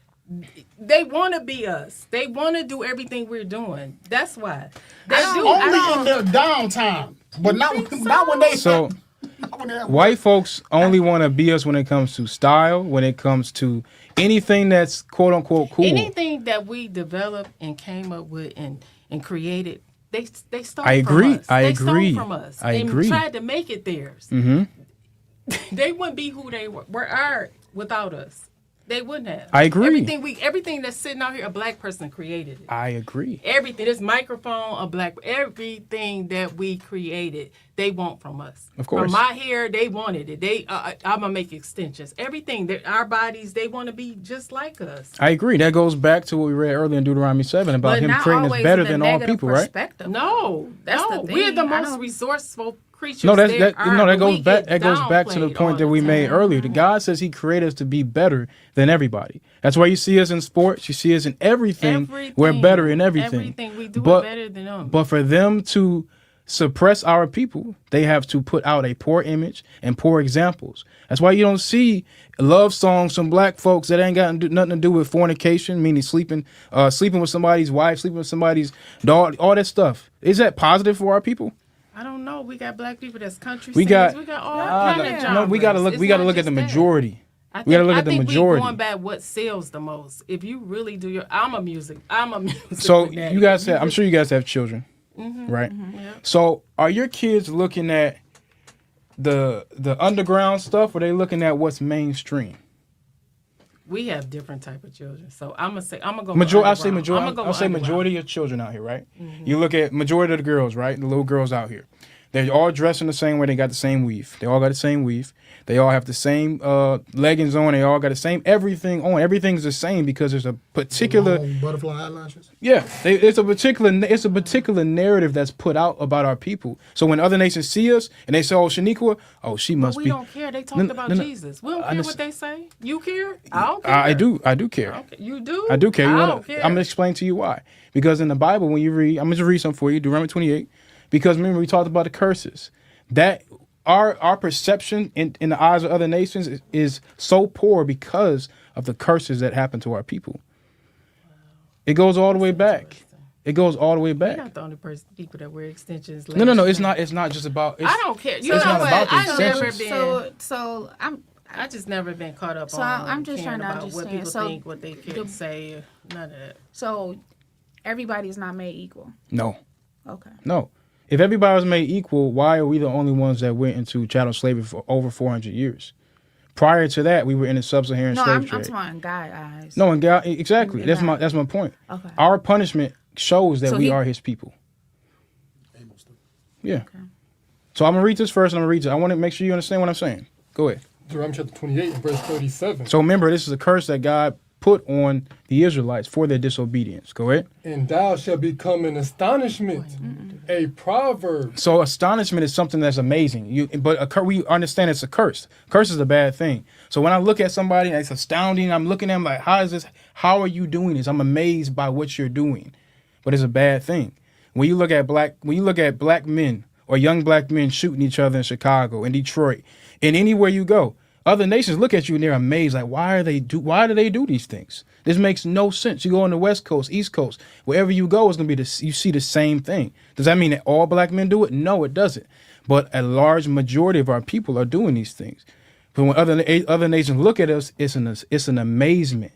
They want to be us. They want to do everything we're doing. That's why. They do. Only in their downtime, but not when they. So not when they have- white folks only want to be us when it comes to style, when it comes to anything that's quote unquote cool. Anything that we developed and came up with and created, they stole I agree. from us. I They agree. stole from us. I and agree. tried to make it theirs. Mhm. They wouldn't be who they are without us. They wouldn't have. I agree. Everything that's sitting out here, a black person created it. I agree. Everything, this microphone, everything that we created, they want from us. Of course. From my hair, they wanted it. I'm gonna make extensions. Everything, our bodies, they want to be just like us. I agree. That goes back to what we read earlier in Deuteronomy 7 about But him not creating us always better in a than all negative people, right? perspective. No, That's no, the we're thing. the I most don't- resourcul creatures. No, that but goes we back. get That goes back to the downplayed point all that we the made time. earlier. The God says He created us to be better than everybody. That's why you see us in sports. You see us in everything. We're better in everything. Everything we do But- it better than them. But for them to suppress our people, they have to put out a poor image and poor examples. That's why you don't see love songs from black folks that ain't got nothing to do with fornication, meaning sleeping with somebody's wife, sleeping with somebody's dog, all that stuff. Is that positive for our people? I don't know. We got black people that's country We singers. got- We got all kind of genres. No, we gotta look. It's We gotta not look at the just that. majority. I We gotta think- look I at the think majority. We going back what sells the most. If you really do I'm a music. So fanatic. you guys have, I'm sure you guys have children, right? So are your kids looking at the underground stuff, or are they looking at what's mainstream? We have different type of children. So I'm gonna go. I'll say underground. majority. I'ma go I'll say underground. majority of children out here, right? You look at majority of the girls, right? The little girls out here. They're all dressed in the same way. They got the same weave. They all got the same weave. They all have the same leggings on. They all got the same everything on. Everything's the same because there's a particular Long butterfly eyelashes. it's a particular narrative that's put out about our people. So when other nations see us and they say, "Oh, Shaniqua, oh, she must We be." don't care. They talked about Jesus. We don't care what they say. You care? I don't care. I do care. Okay. You do? I do care. I don't care. I'm gonna explain to you why. Because in the Bible, when you read, I'm gonna just read something for you. Deuteronomy 28. Because remember, we talked about the curses. That our perception in the eyes of other nations is so poor because of the curses that happen to our people. It goes all the way back. It goes all the way You're back. not the only people that wear extensions. No. It's not. It's not just about. I don't care. You it's know not what? about the I never extensions. been. I just never been caught up So on. I'm just caring trying to about what understand. people So think, what they can say. None of that. So everybody's not made equal. No. Okay. No. If everybody was made equal, why are we the only ones that went into chattel slavery for over 400 years? Prior to that, we were in the sub-Saharan No, slave I'm trade. talking God eyes. No, and God, exactly. In That's that. my point. Okay. Our punishment shows that So we he- are His people. Yeah. So I'm gonna read this first. And I'm gonna read it. I want to make sure you understand what I'm saying. Go ahead. Deuteronomy chapter 28 and verse 37. So remember, this is a curse that God put on the Israelites for their disobedience. Go ahead. And thou shalt become an astonishment, a proverb. So astonishment is something that's amazing. But we understand it's a curse. Curse is a bad thing. So when I look at somebody, it's astounding. I'm looking at them like, how is this? How are you doing this? I'm amazed by what you're doing, but it's a bad thing. When you look at black men or young black men shooting each other in Chicago, in Detroit, and anywhere you go, other nations look at you and they're amazed. Like, why do they do these things? This makes no sense. You go on the West Coast, East Coast, wherever you go, it's gonna be you see the same thing. Does that mean that all black men do it? No, it doesn't. But a large majority of our people are doing these things. But when other nations look at us, it's an amazement.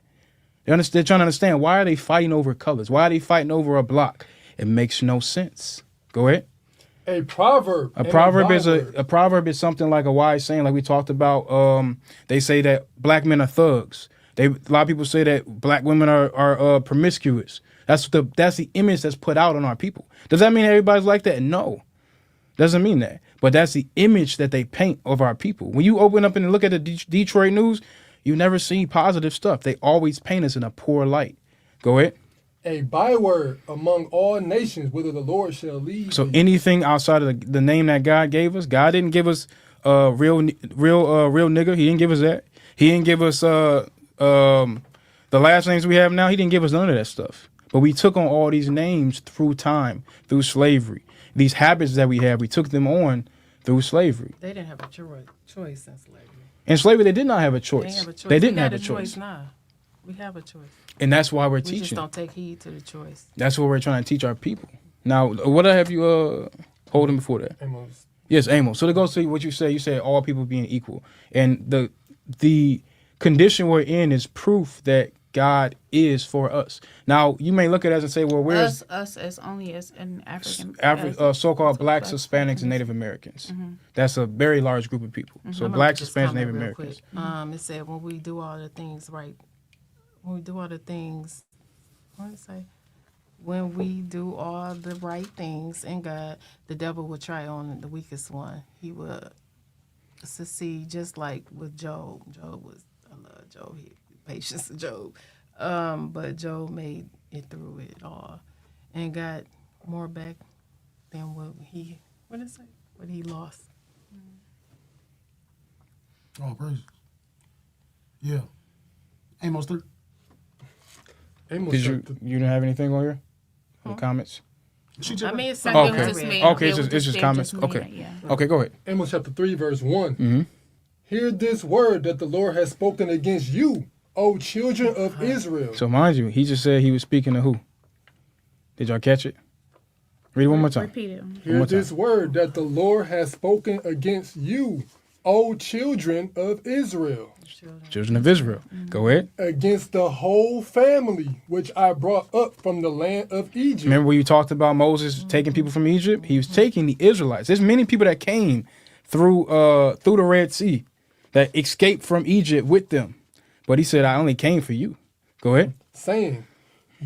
They're trying to understand, why are they fighting over colors? Why are they fighting over a block? It makes no sense. Go ahead. A proverb. A proverb is something like a wise saying, like we talked about. They say that black men are thugs. A lot of people say that black women are promiscuous. That's the image that's put out on our people. Does that mean everybody's like that? No, doesn't mean that. But that's the image that they paint of our people. When you open up and look at the Detroit news, you never see positive stuff. They always paint us in a poor light. Go ahead. A byword among all nations, whither the Lord shall lead. So thee. anything outside of the name that God gave us, God didn't give us real nigga. He didn't give us that. He didn't give us the last names we have now. He didn't give us none of that stuff. But we took on all these names through time, through slavery. These habits that we have, we took them on through slavery. They didn't have a choice in slavery. In slavery, they did not have a They choice. didn't have a choice. They didn't We have got a choice. now. We have a choice. And that's why we're We just teaching. don't take heed to the choice. That's what we're trying to teach our people. Now, what I have you holding before that? Amos. Yes, Amos. So to go see what you say, all people being equal. And the condition we're in is proof that God is for us. Now, you may look at us and say, well, where's us as only as an African so-called blacks, blacks, Hispanics, and Native Americans. That's a very large group of people. So I'm gonna blacks, just Hispanics, comment Native real Americans. quick. It said when we do all the things right, when we do all the things, what did it say? When we do all the right things in God, the devil will try on the weakest one. He will succeed, just like with Job. I love Job. Patience of Job. But Job made it through it all and got more back than what he lost. Oh, praise. Yeah. Amos 3. Amos Did chapter, you didn't have anything on here? No comments? She just I mean, it's Okay. something Just me. Okay, It it's was just they comments. made Okay. it, yeah. Okay, go ahead. Amos chapter 3, verse 1. Mm-hmm. Hear this word that the Lord has spoken against you, O children of Israel. So mind you, he just said he was speaking to who? Did y'all catch it? Read it one more time. Repeat it. Hear more this word that the Lord has spoken against you, O children of Israel, Children of Israel. Go ahead. against the whole family which I brought up from the land of Egypt. Remember when you talked about Moses taking people from Egypt? He was taking the Israelites. There's many people that came through the Red Sea that escaped from Egypt with them. But he said, I only came for you. Go ahead. Saying,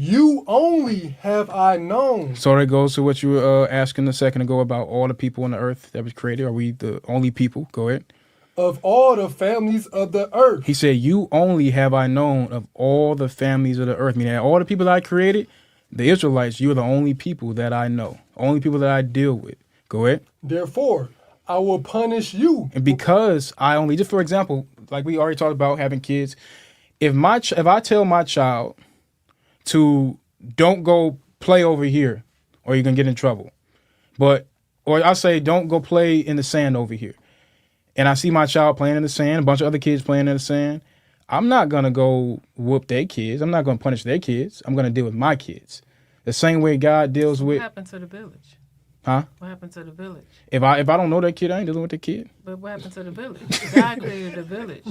You only have I known. So that goes to what you were asking a second ago about all the people on the earth that was created. Are we the only people? Go ahead. Of all the families of the earth. He said, you only have I known of all the families of the earth. Meaning all the people that I created, the Israelites, you're the only people that I know. Only people that I deal with. Go ahead. Therefore, I will punish you. And because I only, just for example, like we already talked about having kids, if I tell my child to don't go play over here or you're going to get in trouble, or I say don't go play in the sand over here, and I see my child playing in the sand, a bunch of other kids playing in the sand, I'm not going to go whoop their kids. I'm not going to punish their kids. I'm going to deal with my kids. The same way God deals with... What happened to the village? Huh? What happened to the village? If I don't know that kid, I ain't dealing with the kid. But what happened to the village? God created the village.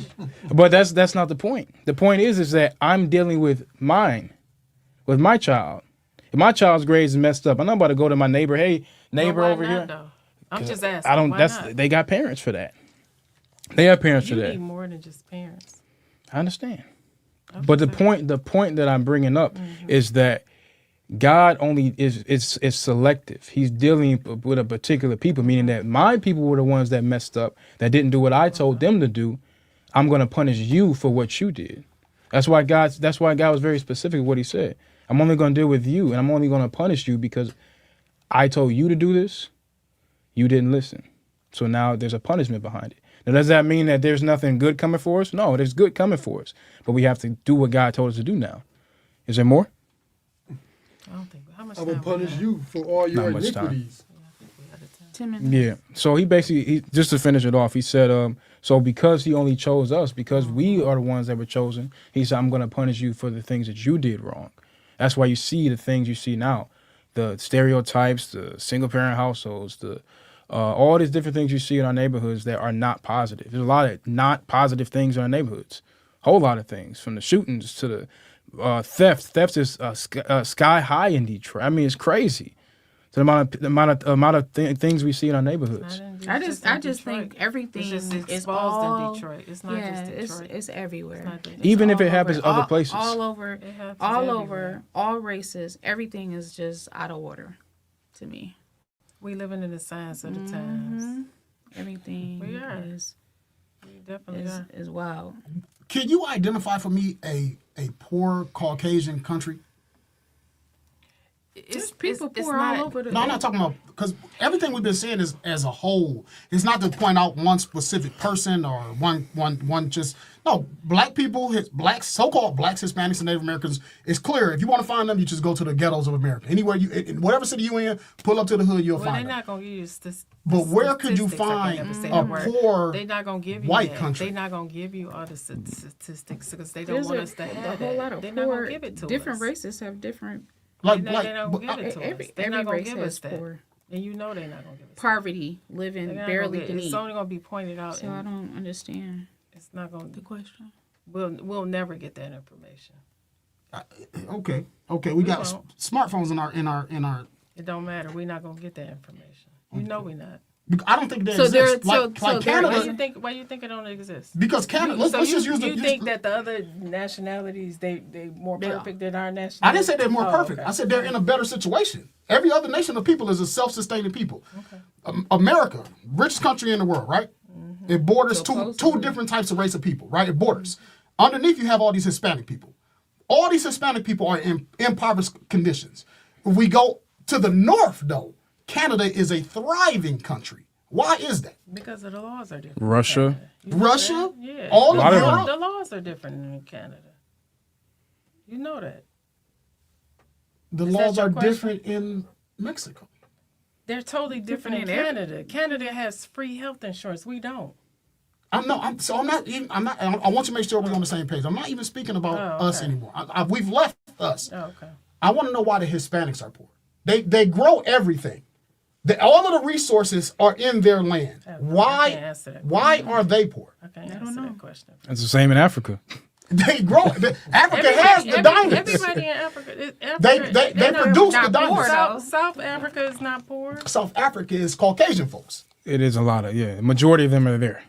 But that's not the point. The point is that I'm dealing with mine, with my child. If my child's grades is messed up, I'm not about to go to my neighbor. Hey, neighbor Well, why over not, here. though? I'm just asking. I don't. Why That's not? they got parents for that. They have parents You for that. need more than just parents. I understand. I'm But just the point that I'm bringing up is that God only is selective. He's dealing with a particular people, meaning that my people were the ones that messed up, that didn't do what I told them to do. I'm going to punish you for what you did. That's why God was very specific with what he said. I'm only going to deal with you, and I'm only going to punish you because I told you to do this. You didn't listen. So now there's a punishment behind it. Now, does that mean that there's nothing good coming for us? No, there's good coming for us. But we have to do what God told us to do now. Is there more? I don't think. How much I will time we punish got? you for all your Not much time. iniquities. 10 minutes. Yeah. So he basically, just to finish it off, he said, so because he only chose us, because we are the ones that were chosen, he said, I'm going to punish you for the things that you did wrong. That's why you see the things you see now, the stereotypes, the single parent households, all these different things you see in our neighborhoods that are not positive. There's a lot of not positive things in our neighborhoods. Whole lot of things, from the shootings to the theft. Theft is sky high in Detroit. I mean, it's crazy. The amount of things we see in our neighborhoods. I just think everything It's just is exposed all in Detroit. It's not just Detroit. it's everywhere. not just- Even if it all happens over- other places. all over, It happens all everywhere. over, all races. Everything is just out of order to me. We living in the signs of the times. Everything We are. is We definitely are. is wild. Can you identify for me a poor Caucasian country? There's people it's poor not- all over the. No, I'm not talking about, because everything we've been saying is as a whole. It's not to point out one specific person or one just, no, black people, blacks, so-called blacks, Hispanics, and Native Americans, it's clear. If you want to find them, you just go to the ghettos of America. Anywhere in whatever city you in, pull up to the hood, you'll Well, they're find them. not gonna give you But where could you statistics. I can find never say a that word. poor They're not gonna give you white that. country? They're not gonna give you all the statistics because they don't There's want a us to whole have lot that. of They're not gonna poor. give it to Different us. races have different. like They don't but give it to us. Every They're not gonna race give has us that. poor. And you know they're not gonna give us Poverty, that. living They're not barely gonna can get- eat. It's only gonna be pointed out, So I and don't understand it's not gonna. the question. We'll never get that information. okay, we got won't. smartphones in our. It don't matter. We're not gonna get that information. You know we're not. I don't think they So there- exist. so- Like so there Canada, is- Why you think it don't exist? because Canada. Let's just use the. You think that the other nationalities they more Yeah. perfect than our nationalities? I didn't say they're more Oh, perfect. okay. I said they're in a better situation. Every other nation of people is a self-sustaining people. America, richest country in the world, right? It borders two Supposedly. different types of race of people, right? It borders. Underneath, you have all these Hispanic people. All these Hispanic people are in impoverished conditions. If we go to the north, though, Canada is a thriving country. Why is that? Because of the laws are different. Russia. You know Russia, that? Yeah. all A lot of of Europe. The laws are different in Canada. You know that. The Is that laws your are question? different in Mexico. They're totally different in Different in Canada. Canada has free health insurance. We don't. I want you to make sure we're on the same page. I'm not even speaking about Oh, us okay. anymore. We've left us. Oh, okay. I want to know why the Hispanics are poor. They grow everything. All of the resources are in their land. I Why? can't answer that Why are they poor? I can't answer that question. It's the same in Africa. They grow. Africa has the diamonds. Everybody in Africa. They they're not- produce the not diamonds. poor, though. South Africa is not poor. South Africa is Caucasian folks. It is a lot of, yeah. The majority of them are there.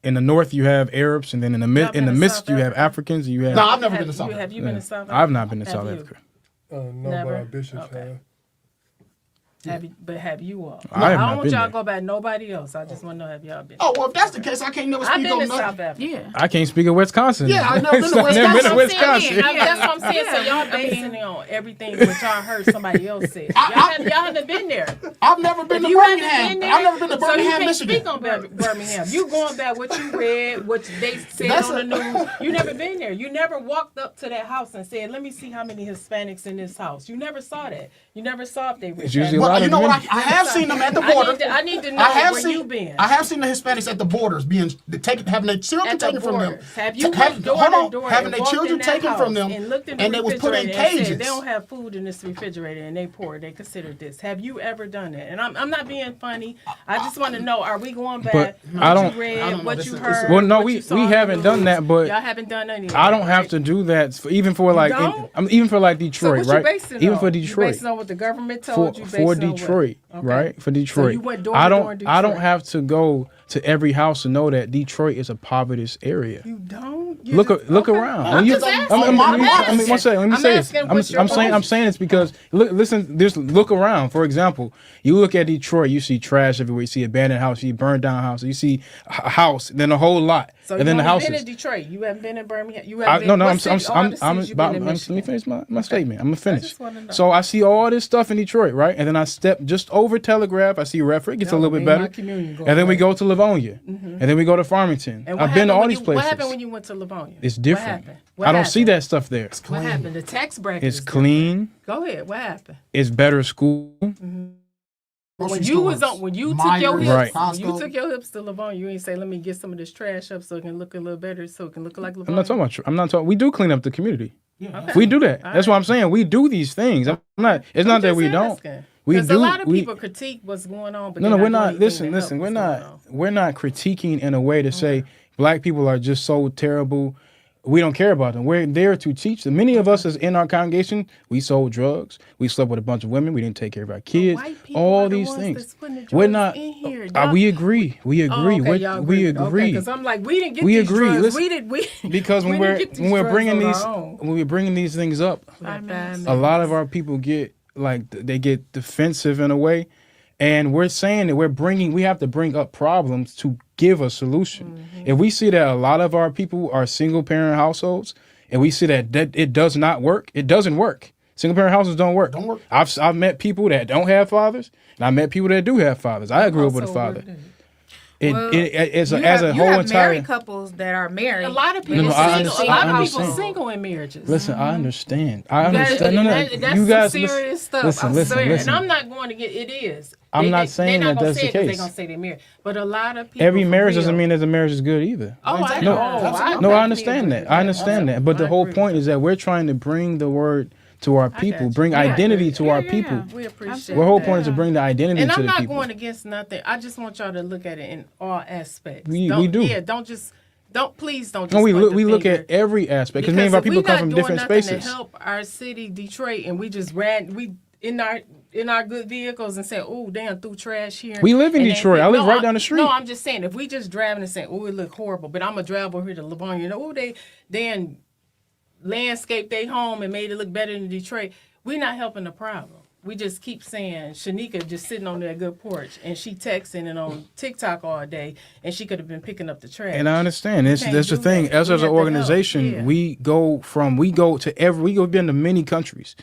In the north, you have Arabs, and then in the Y'all been to midst, South you have Africa? Africans. And you have. No, I've never been to South Have Africa. you been to South Africa? I've not been to Have South you? Africa. No, Never? but our bishops Okay. have. Have you all? I have don't not want been y'all there. to go back. Nobody else. I just want to know have y'all been. Oh, well, if that's the case, I can't never I've speak been on to nothing. South Africa. Yeah. I can't speak of Wisconsin. Yeah, I've never been to I've never been to Wisconsin. Wisconsin. That's what I'm saying. So Yeah. y'all basing it on everything that y'all heard somebody else say. Y'all haven't been there. I've never been If to you haven't Birmingham. been there, I've never been to so you Birmingham, can't Michigan. speak on Birmingham. You going back what you read, what they said That's on the news. You never been there. You never walked up to that house and said, "Let me see how many Hispanics in this house." You never saw that. You never saw if they were. It's usually a Well, lot you of know what? men. I have seen them at the border. I need to know I have where seen, you been. I have seen the Hispanics at the borders being taken, having their children At the taken from them. borders. Have you Have- went door hold to on, door having and their walked children in that taken from house them, and looked in the and they was put in refrigerator and cages. said, they don't have food in this refrigerator and they poor. They consider this. Have you ever done that? And I'm not being funny. I just want to know: are we going back? But what I don't- you read, I don't know. what This you is- heard. Well, no, what we you saw on the haven't done news. that, but y'all haven't done any. Of I that, don't have right? to do that even for like don't? even for like So Detroit, what you right? basing it Even on? for You Detroit. basing on what the government for, told you? for based on what? Detroit, Okay. right? For Detroit. you went door I to don't door in I don't Detroit. have to go to every house to know that Detroit is a poverty area. You don't. You Look just- look okay. around. I'm When you- just I'm- asking. I'm- I'm I mean, one second, let me I'm say this. asking what's your I'm point. saying this because listen, just look around. For example, you look at Detroit, you see trash everywhere. You see abandoned house, you see burned down house, you see a house, then a whole lot, So and then you the only been houses. in Detroit. You haven't been in Birmingham. You haven't been. No, what city- all the cities you've been in let me Michigan? finish my statement. I'm gonna finish. just wanna know. So I see all this stuff in Detroit, right? And then I step just over Telegraph. I see Redford. It gets a little bit made my better. communion go And then we away. go to Livonia. And then we go to Farmington. And what I've been to happened all when these you- places. What happened when you went to Livonia? It's different. What happened? What I don't see happened? that stuff there. What happened? The tax bracket. It's is different. clean. Go ahead. What happened? It's better school. Grocery When you was stores, on, when you took Myers, your hips, Right. when you Costco. took your hips to Livonia, you ain't say, "Let me get some of this trash up so it can look a little better, so it can look like Livonia." I'm not talking about. I'm not talking. We do clean up the community. Okay. We do that. All That's what I'm saying. We do these things. I'm not. It's not that we don't. We Because do. a lot of we, people critique what's going on, but No, they're we're doing not. anything Listen, to help listen. what's going on. We're not critiquing in a way to say black people are just so terrible. We don't care about them. We're there to teach them. Many of us, as in our congregation, we sold drugs. We slept with a bunch of women. We didn't take care of our kids. White people All are the these ones things. that's putting the We're drugs not. in here. We agree. We agree. Oh, okay, y'all We with it. agree. Because I'm like, we didn't get We these agree. drugs. Listen, we did. We Because when we we're didn't get when we're drugs bringing on these our own. when we're bringing these things up, a lot of our people get like they get defensive in a way, and we're saying that we have to bring up problems to give a solution. If we see that a lot of our people are single parent households, and we see that it does not work, it doesn't work. Single parent houses don't work. Don't work. I've met people that don't have fathers, and I met people that do have fathers. I grew up with a Also father. worked in it. It's You as have, a you whole have entire. married couples that are married. A lot of people No, I single. A understand- lot I of people understand. single in marriages. Listen, I understand. I That- understand. No, that's you guys, some serious stuff. listen, I listen, swear. listen. And I'm not going to get. It is. I'm not saying they're not that gonna that's say the it 'cause case. They're gonna say they're married, but a lot of people. Every for marriage doesn't real- mean that the marriage is good either. Oh, I Exactly. know. No. I No, definitely I understand agree that. with I understand that. But the I whole agree point with is that we're trying to bring the word to our people, you. bring Yeah, identity to our yeah. people. We appreciate. Our whole that. point is to bring the identity And to I'm the not people. going against nothing. I just want y'all to look at it in all aspects. We Don't, do. Yeah, please don't just No, we point the look finger. at every aspect because many of our if we people come not from doing different nothing spaces. to help our city, Detroit, and we just ran in our good vehicles and said, "Oh, damn, threw trash here." We live in And then- Detroit. I live No, right down the street. No, I'm just saying, if we just driving and saying, "Oh, it look horrible," but I'm gonna drive over here to Livonia, oh, they then landscaped their home and made it look better than Detroit. We're not helping the problem. We just keep saying Shanika just sitting on that good porch and she texting and on TikTok all day and she could have been picking up the trash. And I understand. That's can't the do thing. that. As We an have to help. organization, Yeah. we go been to many countries.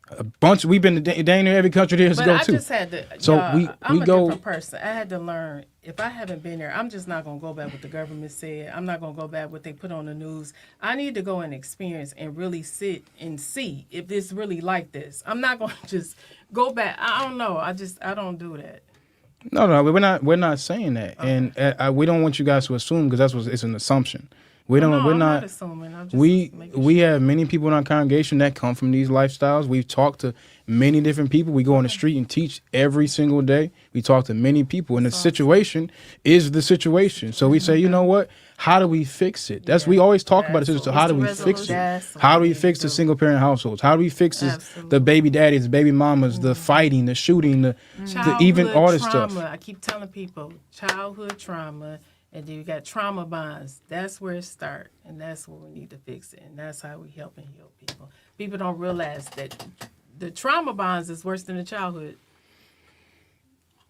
A bunch. We've been to dang near every country there is to But go I to. just had to. So I'm we a go- different person. I had to learn. If I haven't been there, I'm just not gonna go back what the government said. I'm not gonna go back what they put on the news. I need to go and experience and really sit and see if it's really like this. I'm not gonna just go back. I don't know. I don't do that. No, we're not saying that, and we don't want you guys to assume because it's an assumption. We don't. No, we're I'm not. assuming. I'm just We making we sure. have many people in our congregation that come from these lifestyles. We've talked to many different people. We go on the street and teach every single day. We talk to many people, and the situation is the situation. So we say, you know what? How do we fix it? We always talk about it. So how do we fix it? How do we fix the single parent households? How do we fix the baby daddies, the baby mamas, the fighting, the shooting, the even all this trauma. stuff? I keep telling people childhood trauma, and then you got trauma bonds. That's where it starts, and that's where we need to fix it, and that's how we help and heal people. people don't realize that the trauma bonds is worse than the childhood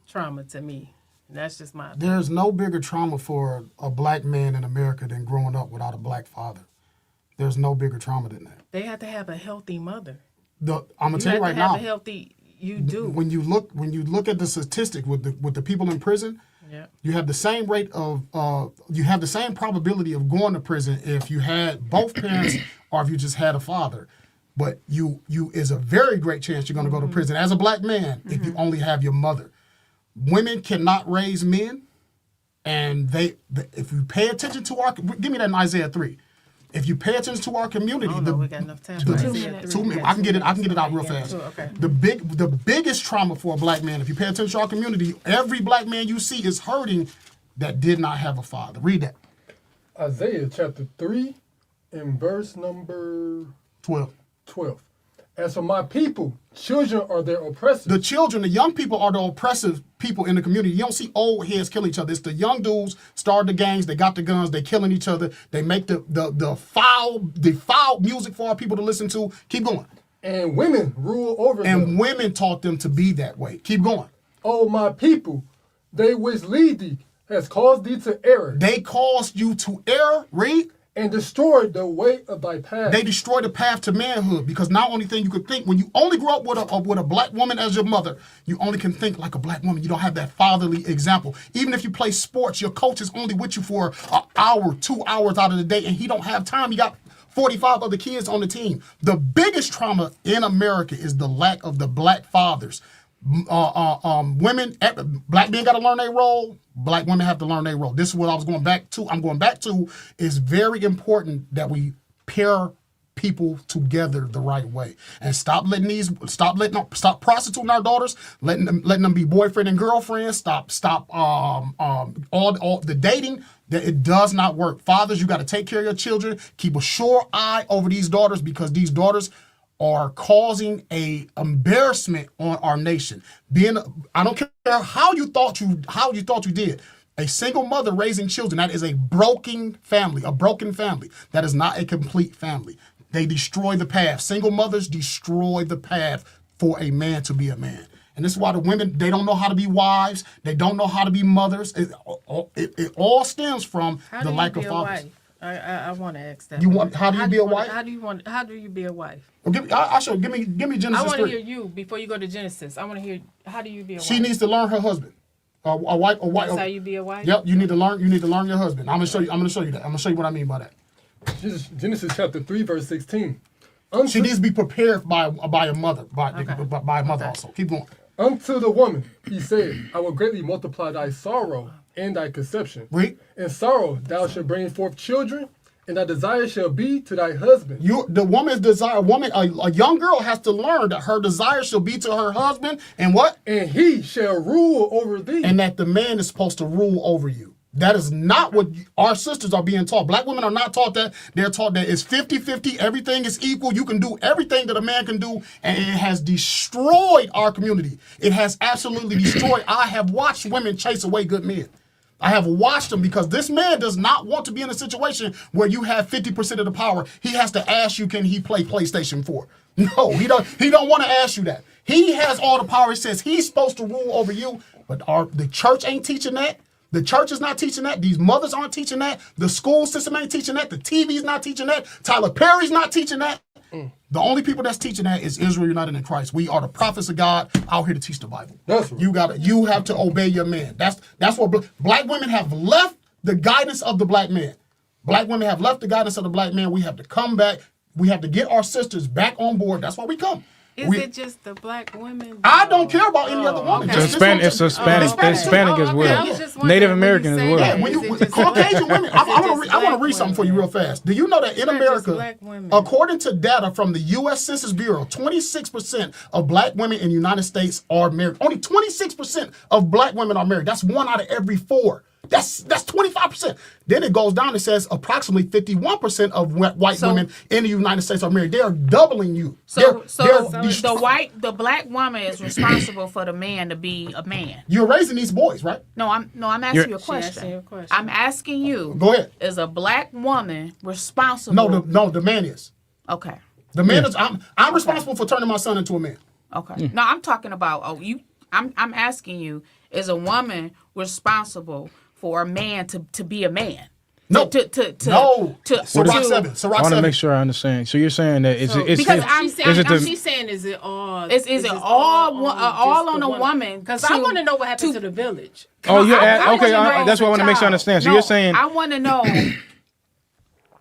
trauma to me. And that's just my opinion. There's no bigger trauma for a black man in America than growing up without a black father. There's no bigger trauma than that. They have to have a healthy mother. I'm gonna You tell have you right to have now. a healthy. You do. When you look at the statistic with the people in prison, Yeah. you have the same rate of you have the same probability of going to prison if you had both parents or if you just had a father. But you is a very great chance you're going to go to prison as a black man if you only have your mother. Women cannot raise men, and if you pay attention to give me that in Isaiah 3. If you pay attention to our community, I don't know. We got enough time. the- for 2 Isaiah minutes. 2 3. minutes. I can get it out real fast. Okay. The biggest trauma for a black man, if you pay attention to our community, every black man you see is hurting that did not have a father. Read that. Isaiah chapter 3 and verse number 12. 12. As for my people, children are their oppressors. The children, the young people are the oppressive people in the community. You don't see old heads killing each other. It's the young dudes started the gangs. They got the guns. They killing each other. They make the foul music for our people to listen to. Keep going. And women rule over them. And women taught them to be that way. Keep going. O my people, they which lead thee has caused thee to err They caused you to err. Read. and destroyed the way of thy path. They destroy the path to manhood because now only thing you could think when you only grew up with a black woman as your mother, you only can think like a black woman. You don't have that fatherly example. Even if you play sports, your coach is only with you for an hour, 2 hours out of the day, and he don't have time. You got 45 other kids on the team. The biggest trauma in America is the lack of the black fathers. Women, black men got to learn their role. Black women have to learn their role. This is what I was going back to. I'm going back to. It's very important that we pair people together the right way and stop prostituting our daughters, letting them be boyfriend and girlfriend. Stop all the dating. That it does not work. Fathers, you got to take care of your children. Keep a sure eye over these daughters because these daughters are causing a embarrassment on our nation. I don't care how you thought you did. A single mother raising children, that is a broken family. That is not a complete family. They destroy the path. Single mothers destroy the path for a man to be a man. And this is why the women, they don't know how to be wives. They don't know how to be mothers. It all stems from the lack of fathers. I want to ask that. How do you be a wife? How do you be a wife? Well, give me Genesis I want to 3. hear you before you go to Genesis. I want to hear how do you be a wife? She needs to learn her husband. A wife. That's how you be a wife. Yep, you need to learn your husband. I'm gonna show you that. I'm gonna show you what I mean by that. Genesis chapter 3 verse 16. She needs to be prepared by a mother, by a mother also. Keep going. Unto the woman, he said, I will greatly multiply thy sorrow and thy conception. Read. In sorrow thou shalt bring forth children, and thy desire shall be to thy husband. The woman's desire, a young girl has to learn that her desire shall be to her husband, and what? And he shall rule over thee. And that the man is supposed to rule over you. That is not what our sisters are being taught. Black women are not taught that. They're taught that it's 50-50. Everything is equal. You can do everything that a man can do. And it has destroyed our community. It has absolutely destroyed. I have watched women chase away good men. I have watched them because this man does not want to be in a situation where you have 50% of the power. He has to ask you, can he play PlayStation 4? No, he don't want to ask you that. He has all the power. He says he's supposed to rule over you. But the church ain't teaching that. The church is not teaching that. These mothers aren't teaching that. The school system ain't teaching that. The TV's not teaching that. Tyler Perry's not teaching that. The only people that's teaching that is Israel United in Christ. We are the prophets of God out here to teach the Bible. That's right. You have to obey your man. That's what black women have left the guidance of the black man. Black women have left the guidance of the black man. We have to come back. We have to get our sisters back on board. That's why we come. Is it just the black women? I don't care about any other woman. okay. It's Hispanic as well. I was just wondering Native when American you as say well. that, Yeah, is it just Caucasian women, I want to black read something for you women? real fast. Do you know that in not just America, black women. according to data from the U.S. Census Bureau, 26% of black women in the United States are married. Only 26% of black women are married. That's 1 out of every 4. That's 25%. Then it goes down and says approximately 51% of white women in the United States are married. They are doubling you. The black woman is responsible for the man to be a man. You're raising these boys, right? No, I'm asking you a She asking you a question. question. I'm asking you. Go ahead. Is a black woman responsible? No, the man is. Okay. The man is. I'm responsible for turning my son into a man. Okay. No, I'm talking about. I'm asking you: is a woman responsible for a man to be a man? No. No. Sirach 7. Sirach I want to 7. make sure I understand. So you're saying that it's because She's saying, is it all? Is it all on a woman? Because I want to know what happened to the village. Oh, you're okay. know That's what I want to make sure I understand. So you're saying, I want to know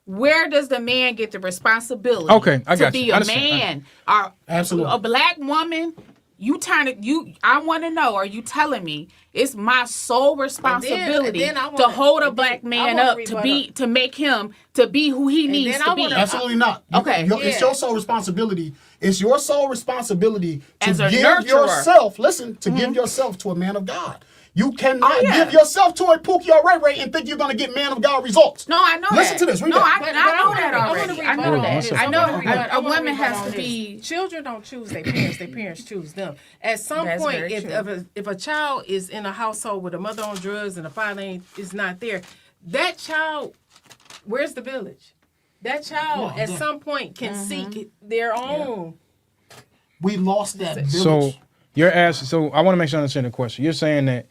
where does the man get the responsibility? Okay, I got to you. be I a understand. man, Absolutely. a black woman. I want to know. Are you telling me it's my sole responsibility to hold a black man up to make him to be who he needs to be? Absolutely not. Okay. It's your sole responsibility. It's your sole responsibility to As a give nurturer. yourself. Listen, to give yourself to a man of God. You cannot give yourself to a Pookie or Ray Ray and think you're going to get man of God results. No, I know Listen that. to this. Read no, that. I know that already. I know that. I know a woman has to this. be. Children don't choose their parents. Their parents choose them. At some That's point, very if a child is in a household with a mother on drugs and a father is not there, that child, where's the village? That child at some point can seek their own. We lost that village. so you're asking. So I want to make sure I understand the question. You're saying that.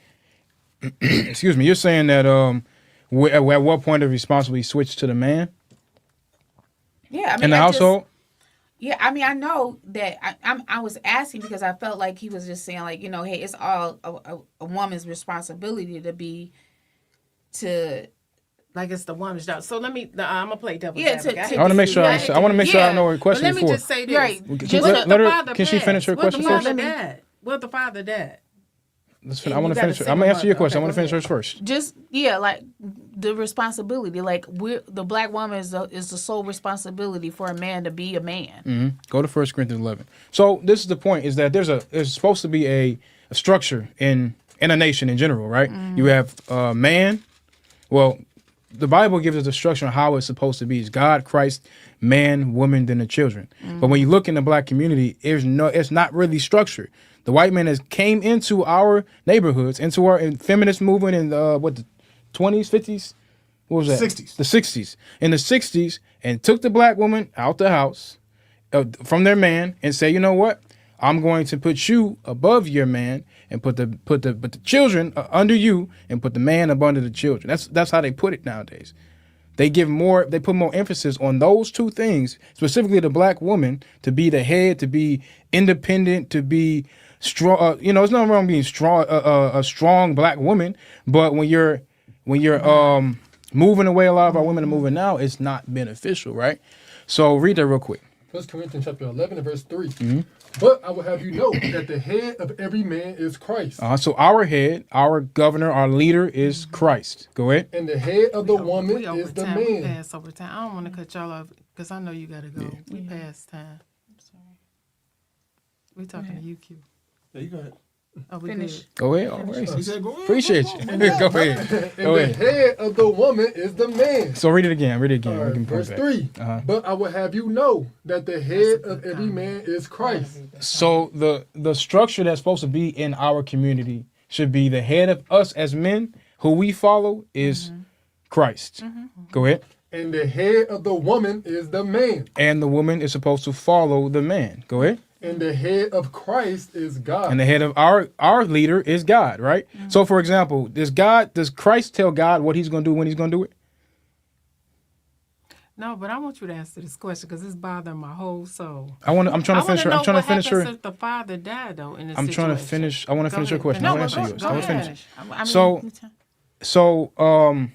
Excuse me. You're saying that at what point the responsibility switched to the man Yeah, I mean, in the household? Yeah, I mean, I know that I was asking because I felt like he was just saying, like, hey, it's all a woman's responsibility to Like it's the woman's job. So I'm gonna play devil's Yeah, advocate. I want to make sure. I want to make sure I know what the But question let is me for. just say this. Right. Just Let the her- father can she passed. finish her question the first? father died? Well, the father died. I want to finish. I'm gonna answer your question. I want to finish hers first. just like the responsibility, like the black woman is the sole responsibility for a man to be a man. Go to 1 Corinthians 11. So this is the point: is that there's supposed to be a structure in a nation in general, right? You have man. Well, the Bible gives us the structure on how it's supposed to be: is God, Christ, man, woman, then the children. But when you look in the black community, it's not really structured. The white man has came into our neighborhoods, into our feminist movement in the 20s, 50s. What was that? 60s. The 60s. In the 60s, and took the black woman out the house from their man and say, you know what? I'm going to put you above your man and put the children under you and put the man up under the children. That's how they put it nowadays. They put more emphasis on those two things, specifically the black woman to be the head, to be independent, to be strong. There's nothing wrong with being strong, a strong black woman. But when you're moving away, a lot of our women are moving now. It's not beneficial, right? So read that real quick. 1 Corinthians chapter 11 and verse 3. But I will have you know that the head of every man is Christ. So our head, our governor, our leader is Christ. Go ahead. And the head of the woman We over is the time. We man. pass over time. I don't want to cut y'all off because I know you gotta go. We passed time. I'm sorry. We talking to you, Q. Yeah, you go ahead. Oh, we Finish. good. Go ahead. All right. He said, go ahead. Appreciate you. Go ahead. And Go the ahead. head of the woman is the man. So read it again. Read it again. All We right, can verse point back. 3. But I will have you know that the head of every man is Christ. So the structure that's supposed to be in our community should be the head of us as men, who we follow is Christ. Go ahead. And the head of the woman is the man. And the woman is supposed to follow the man. Go ahead. And the head of Christ is God. And the head of our leader is God, right? So for example, does Christ tell God what he's going to do when he's going to do it? No, but I want you to answer this question because it's bothering my whole soul. I'm trying to finish her. I'm trying to finish her. If the father died though in this I'm trying to situation? finish. I want to Go finish her ahead. question. No, I want to but answer yours. go I want to ahead. finish. I mean, So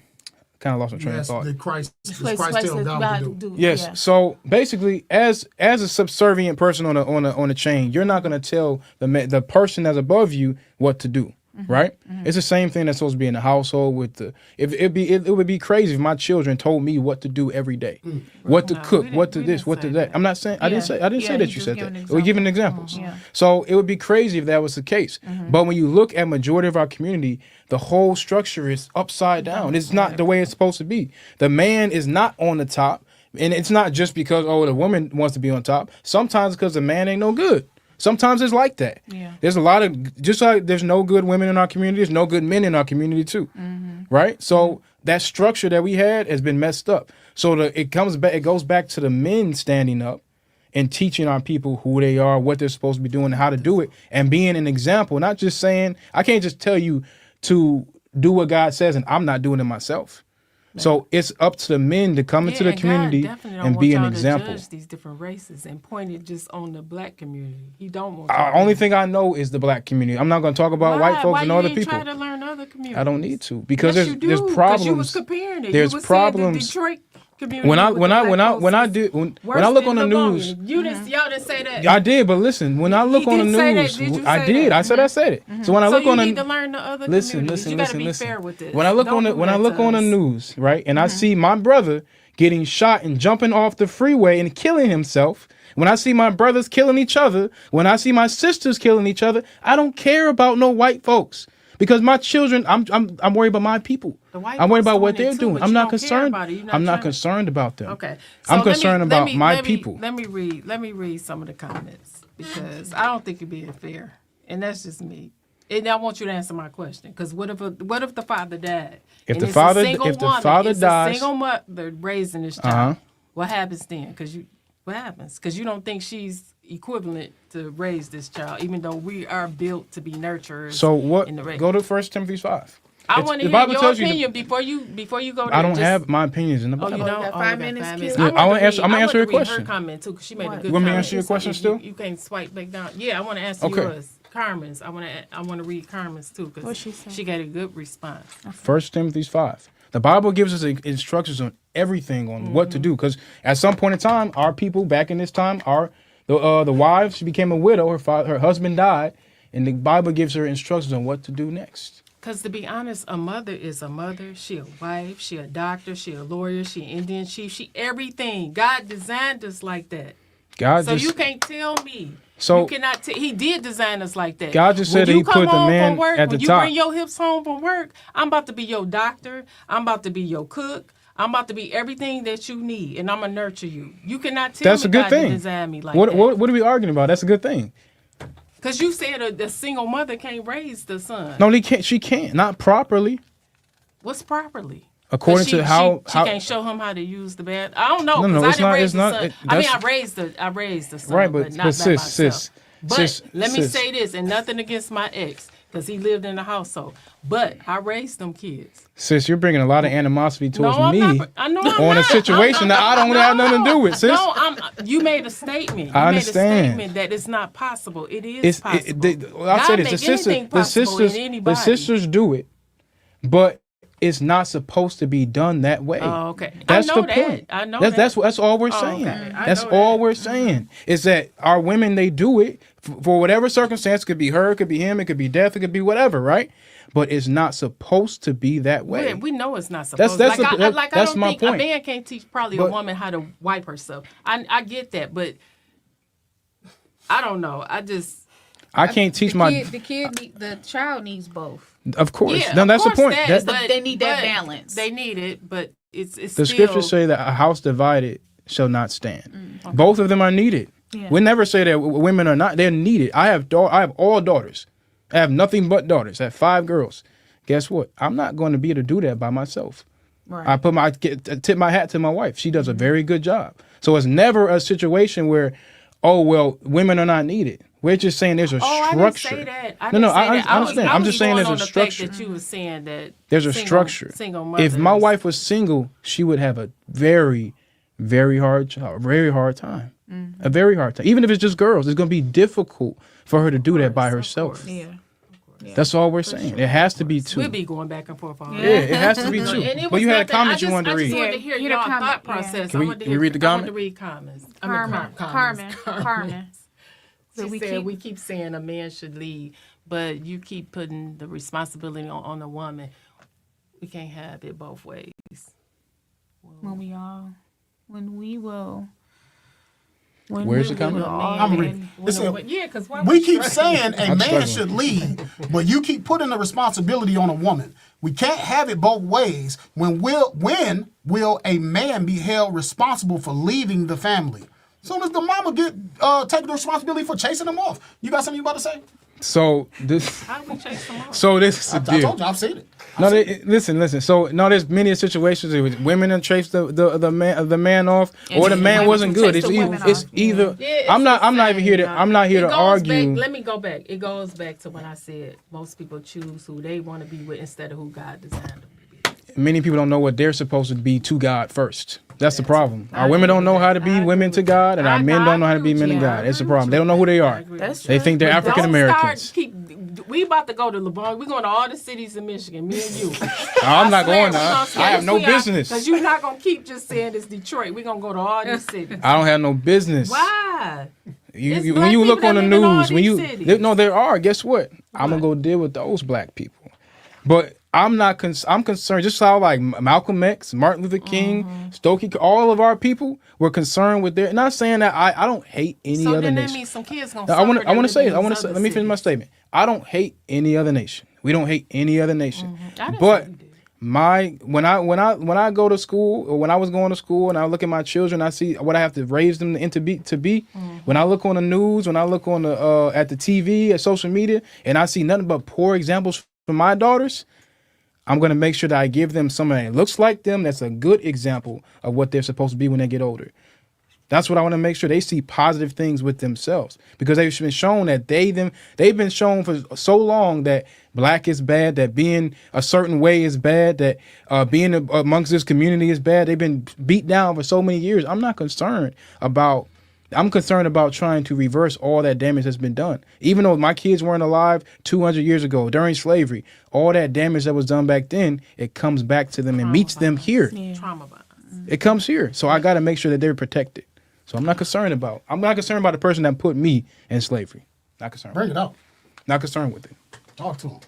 kind of lost my train of Yes, thought. did Christ Christ tell God what to do? Yes. Yeah. So basically, as a subservient person on a chain, you're not going to tell the person that's above you what to do, right? It's the same thing that's supposed to be in the household with the. It would be crazy if my children told me what to do every day, what to cook, what to we this, didn't what to say that. that. I'm not saying I didn't say Yeah, that you you said just that. giving We're giving examples. Yeah. So it would be crazy if that was the case. But when you look at majority of our community, the whole structure is upside down. It's not the way it's supposed to be. The man is not on the top. And it's not just because, the woman wants to be on top. Sometimes because the man ain't no good. Sometimes it's like that. Yeah. There's a lot of, just like there's no good women in our community, there's no good men in our community too. Right? So that structure that we had has been messed up. So it goes back to the men standing up and teaching our people who they are, what they're supposed to be doing, how to do it, and being an example. Not just saying, I can't just tell you to do what God says and I'm not doing it myself. So it's up to the men to come into the community and be an example. Judge these different races and point it just on the black community. He don't want. The only thing I know is the black community. I'm not going to talk about white folks and other people. Try to learn other communities? I don't need to because yes, there's problems. You was comparing it. There's you was problems. The Detroit community When I look on the news, y'all didn't say that. I did, but listen, when I look on the news, I did. I said I said it. So when I look on the, you need to learn the other listen, communities. You gotta be fair with this. When I look on the news, right, and I see my brother getting shot and jumping off the freeway and killing himself. When I see my brothers killing each other, when I see my sisters killing each other, I don't care about no white folks. Because my children, I'm worried about my people. I'm worried about what they're doing. I'm not concerned. I'm not concerned about them. Okay. I'm concerned about my people. Let me read some of the comments because I don't think you're being fair, and that's just me. And I want you to answer my question because what if the father died? If the father dies, a single mother raising this child, what happens then? What happens? Because you don't think she's equivalent to raise this child, even though we are built to be nurturers. So what? Go to 1 Timothy 5. I want to hear your opinion before you go there. I don't have my opinions in the Bible. Oh, you don't? 5 minutes, kid. I'm going to answer your question. Her comment too, because she made a good You comment. want me to answer your question still? You can't swipe back down. Yeah, I want to answer yours. Carmen's. I want to read Carmen's too because she got a good response. 1 Timothy 5. The Bible gives us instructions on everything on what to do. Because at some point in time, our people back in this time, the wives, she became a widow. Her husband died, and the Bible gives her instructions on what to do next. Because to be honest, a mother is a mother. She a wife. She a doctor. She a lawyer. She an Indian chief. She everything. God designed us like that. You can't tell me. So you cannot. He did design us like that. God just said that He put the man at the top. When you bring your hips home from work, I'm about to be your doctor. I'm about to be your cook. I'm about to be everything that you need, and I'm gonna nurture you. You cannot tell me God didn't design me like that. What are we arguing about? That's a good thing. Because you said a single mother can't raise the son. No, she can't. Not properly. What's properly? According to how she can't show him how to use the bath. I don't know. No, I didn't raise the son. I raised the son, right, but not by myself. But let me say this, and nothing against my ex, because he lived in the household. But I raised them kids. Sis, you're bringing a lot of animosity towards me on a situation that I don't have nothing to do with, sis. No, you made a statement. I understand. Made a statement that it's not possible. It is possible. I'll say this: the sisters do it, but it's not supposed to be done that way. Oh, okay. That's I know the point. I know that's all we're saying. Okay. That's all we're saying is that our women, they do it for whatever circumstance. It could be her, it could be him, it could be death, it could be whatever, right? But it's not supposed to be that way. We know it's not supposed. That's my point. A man can't teach a woman how to wipe herself. I get that, but I don't know. I can't teach the child needs both. Of course. Yeah, no, that's the point. They need that balance. They need it, but it's the still... scriptures say that a house divided shall not stand. Okay. Both of them are needed. Yeah. We never say that women are not. They're needed. I have all daughters. I have nothing but daughters. I have 5 girls. Guess what? I'm not going to be able to do that by myself. Right. I tip my hat to my wife. She does a very good job. So it's never a situation where, women are not needed. We're just saying there's a structure. I didn't say that. I understand. I'm just saying there's a structure. That you were saying that there's a structure. Single mothers. If my wife was single, she would have a very, very hard time. A very hard time. Even if it's just girls, it's going to be difficult for her to do that by herself. Yeah. That's all we're saying. It has to be 2. We'll be going back and forth all day. Yeah, it has to be 2. But you had a comment you wanted to read. I just wanted to hear your thought process. Can we read the comment? I want to read comments. Carmen. She said we keep saying a man should lead, but you keep putting the responsibility on the woman. We can't have it both ways. Where's the comment? I'm reading. Because we keep saying a man should lead, but you keep putting the responsibility on a woman. We can't have it both ways. When will a man be held responsible for leaving the family? As soon as the mama take the responsibility for chasing them off. You got something you about to say? So this. How do we chase them off? So this is the I deal. told you, I've seen it. No, listen. So no, there's many situations where women that chase the man off, or the man women wasn't can good. chase It's the either women it's off. either. Yeah, it's I'm not the even here to. same, I'm not here It to goes argue. Back, let me go back. It goes back to when I said most people choose who they want to be with instead of who God designed them to be. Many people don't know what they're supposed to be to God first. That's the problem. Our women don't know how to be women to God, and our men don't know how to be men to God. It's the problem. They don't know who they are. That's They true. think they're But African Americans. We about to go to LeBron. We're going to all the cities in Michigan, me and you. I'm not going there. I have no Because business. you're not going to keep just saying it's Detroit. We're going to go to all these cities. I don't have no business. Why? It's When black you look people on the that live in all news, when these you cities. no, there are. Guess what? I'm gonna go deal with those black people. But I'm not. I'm concerned. Just how like Malcolm X, Martin Luther King, Stokely, all of our people were concerned with their. Not saying that I don't hate any So other then that nation. means some kids going to I want to say. Let me finish my statement. I don't hate any other nation. We don't hate any other nation. But when I go to school, or when I was going to school and I look at my children, I see what I have to raise them to be. When I look on the news, when I look on the at the TV, at social media, and I see nothing but poor examples for my daughters, I'm going to make sure that I give them somebody that looks like them, that's a good example of what they're supposed to be when they get older. That's what I want to make sure they see positive things with themselves, because they've been shown that they've been shown for so long that black is bad, that being a certain way is bad, that being amongst this community is bad. They've been beat down for so many years. I'm concerned about trying to reverse all that damage that's been done. Even though my kids weren't alive 200 years ago during slavery, all that damage that was done back then, it comes back to them and meets them here. Trauma bonds. It comes here. So I got to make sure that they're protected. So I'm not concerned about the person that put me in slavery. Not concerned. Bring it out. Not concerned with it. Talk to him.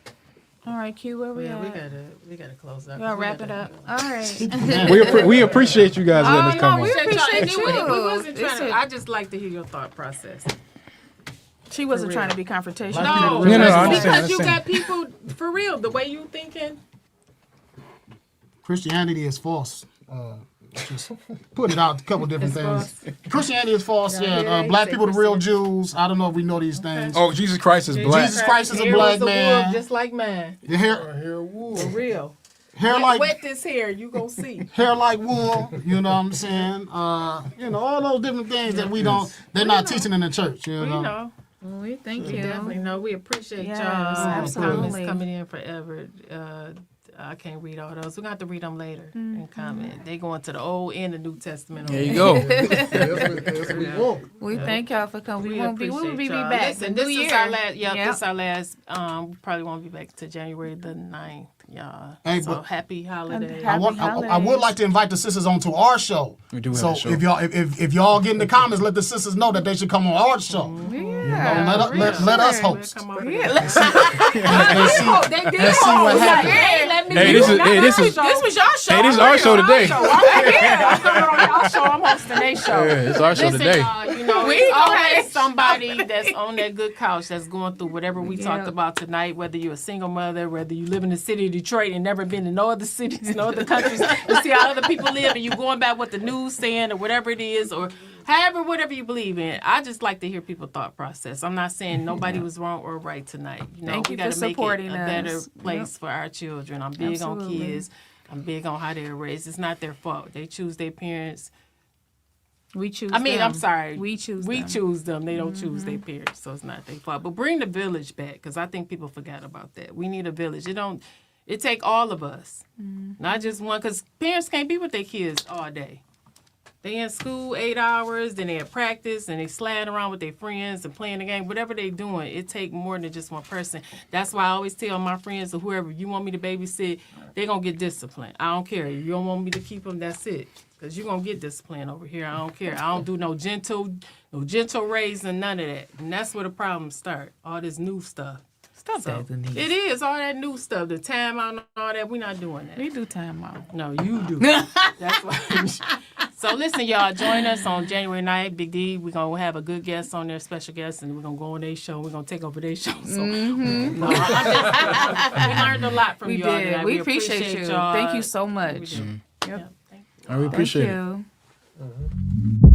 All right, Q, where we Yeah, at? we gotta close up. Y'all wrap it up. All right. We appreciate you guys letting us come we on. appreciate you. I just like to hear your thought process. She wasn't trying to be confrontational. No, No, I understand, because I you understand. got people for real. The way you thinking. Christianity is false. Just put it out a couple different things. Christianity is false. Yeah, he black said people, the real Jews. I don't know if we know these things. Oh, Jesus Christ is black. Jesus Christ is a Hair black was a man. wolf just like mine. The hair, Hair wool. For real. hair Wet like this hair, you gonna see. hair like wool. You know what I'm saying? All those different things that they're not teaching in the church. You We know. know. We thank We you. definitely know. We appreciate Yes, y'all. absolutely. Comments coming in forever. I can't read all those. We're going to have to read them later and comment. They go into the Old and the New Testament. There you go. That's what we want. We thank y'all for coming. We won't be appreciate y'all. back. Listen, the this new is year. our last. Yeah, Yep. this is our last. We probably won't be back to January the 9th, y'all. Hey, so but- happy holidays. Happy I would like to invite the sisters onto our show. We do have so a show. if y'all get in the comments, let the sisters know that they should come on our show. Yeah. Let us We'll host. come over Yeah. there. and see what happens. Hey, this is This was y'all show. Hey, this is our show today. I'm coming on y'all show. I'm hosting their show. Yeah, it's our show Listen, today. y'all, you know, We it's gonna always have- somebody that's on that good couch that's going through whatever we talked Yeah. about tonight, whether you're a single mother, whether you live in the city of Detroit and never been to no other cities, no other countries, to see how other people live, and you going back what the news saying or whatever it is, or whatever you believe in. I just like to hear people's thought process. I'm not saying nobody was wrong or right tonight. You know, Thank we you got for to make it supporting a better us. place for our children. I'm big on Absolutely. kids. I'm big on how they're raised. It's not their fault. They choose their parents. We choose. I mean, them. I'm sorry. We choose. We them. choose them. They don't choose their parents, so it's not their fault. But bring the village back, because I think people forgot about that. We need a village. It take all of us, not just one. Because parents can't be with their kids all day. They in school 8 hours, then they at practice, and they sliding around with their friends and playing the game. Whatever they doing, it take more than just one person. That's why I always tell my friends or whoever, you want me to babysit, they gonna get disciplined. I don't care. You don't want me to keep them, that's it. Because you're going to get disciplined over here. I don't care. I don't do no gentle raising, none of that. And that's where the problems start. All this new stuff. Stop that, Denise. It is all that new stuff. The time out and all that. We're not doing that. We do time out. No, you do. That's why. So listen, y'all. Join us on January 9th. Big D. We're going to have a good guest on there, special guest, and we're going to go on their show. We're going to take over their show. So, no, we learned a lot from We y'all. did. tonight. We appreciate you. y'all. Thank you so much. Yeah, thank you. I really appreciate it. Thank you.